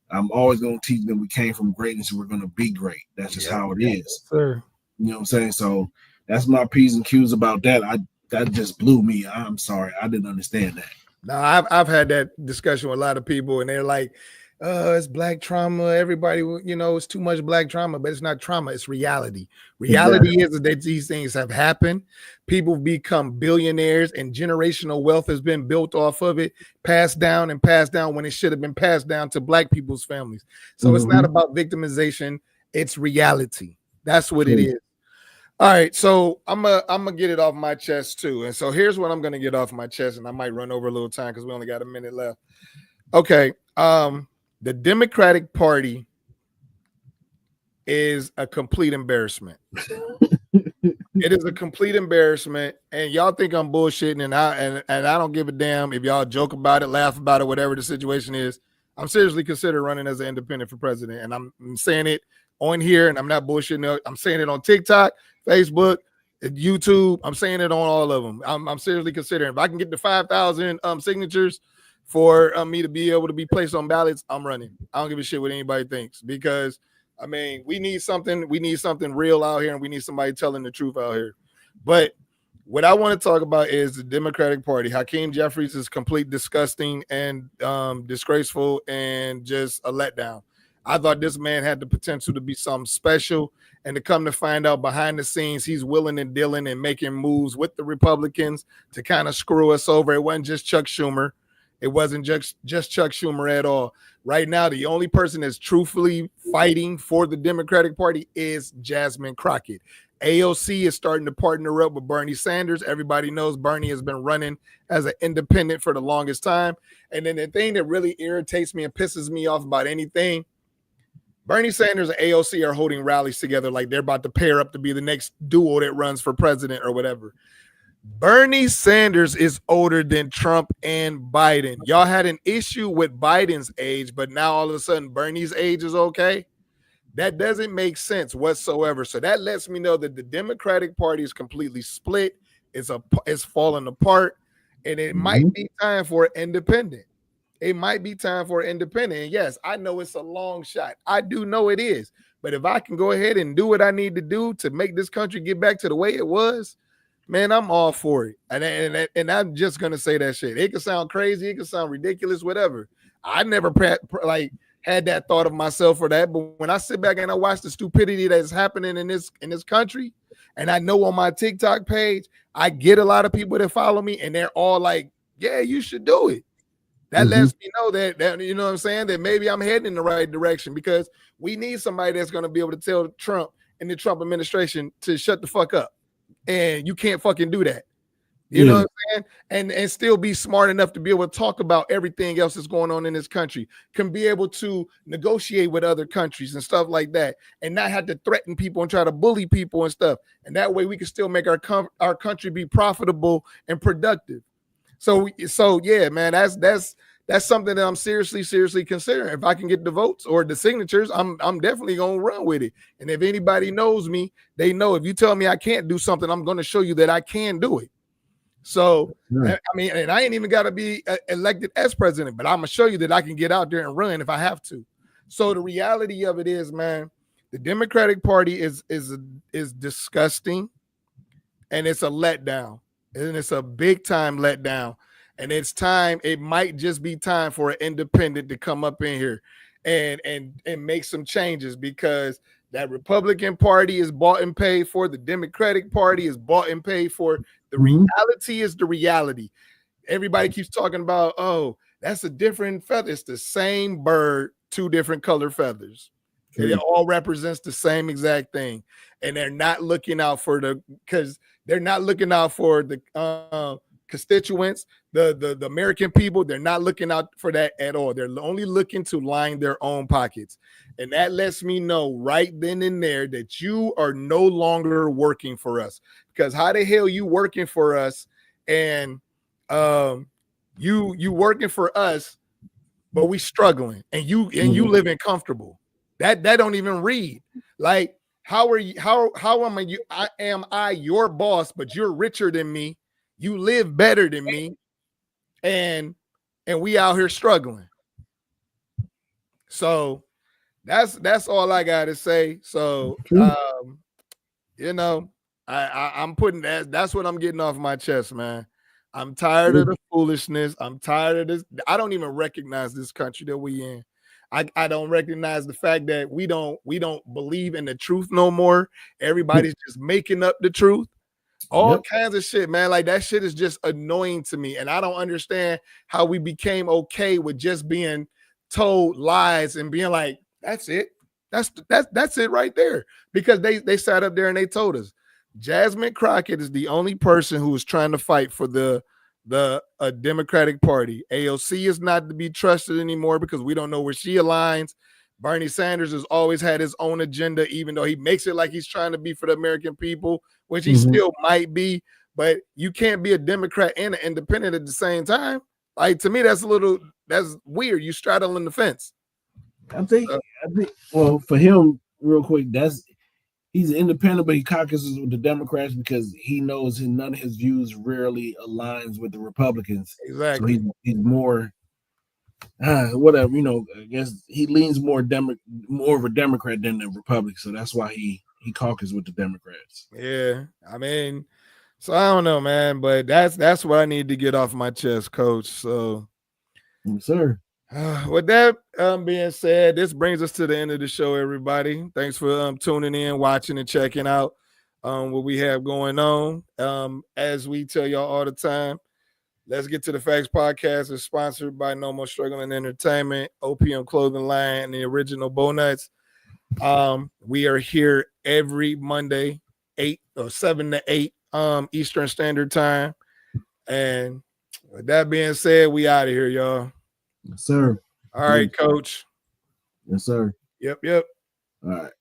I'm always going to teach them we came from greatness and we're going to be great. That's just how it is. Sir. You know what I'm saying? So that's my P's and Q's about that. That just blew me. I'm sorry. I didn't understand that. No, I've had that discussion with a lot of people, and they're like, it's Black trauma. Everybody, it's too much Black trauma, but it's not trauma. It's reality. Reality is that these things have happened. People become billionaires, and generational wealth has been built off of it, passed down when it should have been passed down to Black people's families. So it's not about victimization. It's reality. That's what it is. All right, so I'm gonna get it off my chest too. And so here's what I'm gonna get off my chest, and I might run over a little time because we only got a minute left. Okay, the Democratic Party is a complete embarrassment. It is a complete embarrassment, and y'all think I'm bullshitting, and I don't give a damn if y'all joke about it, laugh about it, whatever the situation is. I'm seriously considering running as an independent for president, and I'm saying it on here, and I'm not bullshitting. I'm saying it on TikTok, Facebook, YouTube. I'm saying it on all of them. I'm seriously considering. If I can get to 5,000 signatures for me to be able to be placed on ballots, I'm running. I don't give a shit what anybody thinks, because I mean, we need something real out here, and we need somebody telling the truth out here. But what I want to talk about is the Democratic Party. Hakeem Jeffries is complete disgusting and disgraceful and just a letdown. I thought this man had the potential to be something special, and to come to find out behind the scenes, he's willing and dealing and making moves with the Republicans to kind of screw us over. It wasn't just Chuck Schumer. It wasn't just Chuck Schumer at all. Right now, the only person that's truthfully fighting for the Democratic Party is Jasmine Crockett. AOC is starting to partner up with Bernie Sanders. Everybody knows Bernie has been running as an independent for the longest time. And then the thing that really irritates me and pisses me off about anything, Bernie Sanders and AOC are holding rallies together like they're about to pair up to be the next duo that runs for president or whatever. Bernie Sanders is older than Trump and Biden. Y'all had an issue with Biden's age, but now all of a sudden Bernie's age is okay. That doesn't make sense whatsoever. So that lets me know that the Democratic Party is completely split. It's falling apart, and it might be time for an independent. It might be time for an independent. And yes, I know it's a long shot. I do know it is. But if I can go ahead and do what I need to do to make this country get back to the way it was, man, I'm all for it. And I'm just going to say that shit. It can sound crazy. It can sound ridiculous, whatever. I never had that thought of myself for that. But when I sit back and I watch the stupidity that's happening in this country, and I know on my TikTok page, I get a lot of people that follow me, and they're all like, yeah, you should do it. That lets me know that, you know what I'm saying, that maybe I'm heading in the right direction, because we need somebody that's going to be able to tell Trump and the Trump administration to shut the fuck up. And you can't fucking do that. You know what I'm saying? And still be smart enough to be able to talk about everything else that's going on in this country, can be able to negotiate with other countries and stuff like that, and not have to threaten people and try to bully people and stuff. And that way we can still make our country be profitable and productive. So yeah, man, that's something that I'm seriously considering. If I can get the votes or the signatures, I'm definitely gonna run with it. And if anybody knows me, they know if you tell me I can't do something, I'm gonna show you that I can do it. So I mean, and I ain't even got to be elected as president, but I'm gonna show you that I can get out there and run if I have to. So the reality of it is, man, the Democratic Party is disgusting, and it's a letdown. And it's a big time letdown. And it's time, it might just be time for an independent to come up in here and make some changes, because that Republican Party is bought and paid for. The Democratic Party is bought and paid for. The reality is the reality. Everybody keeps talking about, oh, that's a different feather. It's the same bird, two different color feathers. And it all represents the same exact thing. And they're not looking out for the constituents, the American people. They're not looking out for that at all. They're only looking to line their own pockets. And that lets me know right then and there that you are no longer working for us. Because how the hell you working for us, and you working for us, but we struggling, and you living comfortable. That don't even read. Like, how am I your boss, but you're richer than me, you live better than me, and we out here struggling. So that's all I gotta say. So you know, I'm putting that's what I'm getting off my chest, man. I'm tired of the foolishness. I'm tired of this. I don't even recognize this country that we in. I don't recognize the fact that we don't believe in the truth no more. Everybody's just making up the truth. All kinds of shit, man. Like, that shit is just annoying to me. And I don't understand how we became okay with just being told lies and being like, that's it. That's it right there. Because they sat up there and they told us Jasmine Crockett is the only person who is trying to fight for the Democratic Party. AOC is not to be trusted anymore because we don't know where she aligns. Bernie Sanders has always had his own agenda, even though he makes it like he's trying to be for the American people, which he still might be. But you can't be a Democrat and an independent at the same time. Like, to me, that's weird. You straddling the fence. I think, well, for him, real quick, he's independent, but he caucuses with the Democrats because he knows none of his views rarely aligns with the Republicans. Exactly. So he's more whatever, I guess he leans more of a Democrat than a Republican, so that's why he caucused with the Democrats. Yeah, I mean, so I don't know, man, but that's what I need to get off my chest, Coach. So, Yes, sir. With that being said, this brings us to the end of the show, everybody. Thanks for tuning in, watching, and checking out what we have going on. As we tell y'all all the time, Let's Get to the Facts podcast is sponsored by No More Struggling Entertainment, OPM Clothing Line, and the Original Bownuts. We are here every Monday, 7 to 8 Eastern Standard Time. And with that being said, we out of here, y'all. Yes, sir. All right, Coach. Yes, sir. Yep. All right.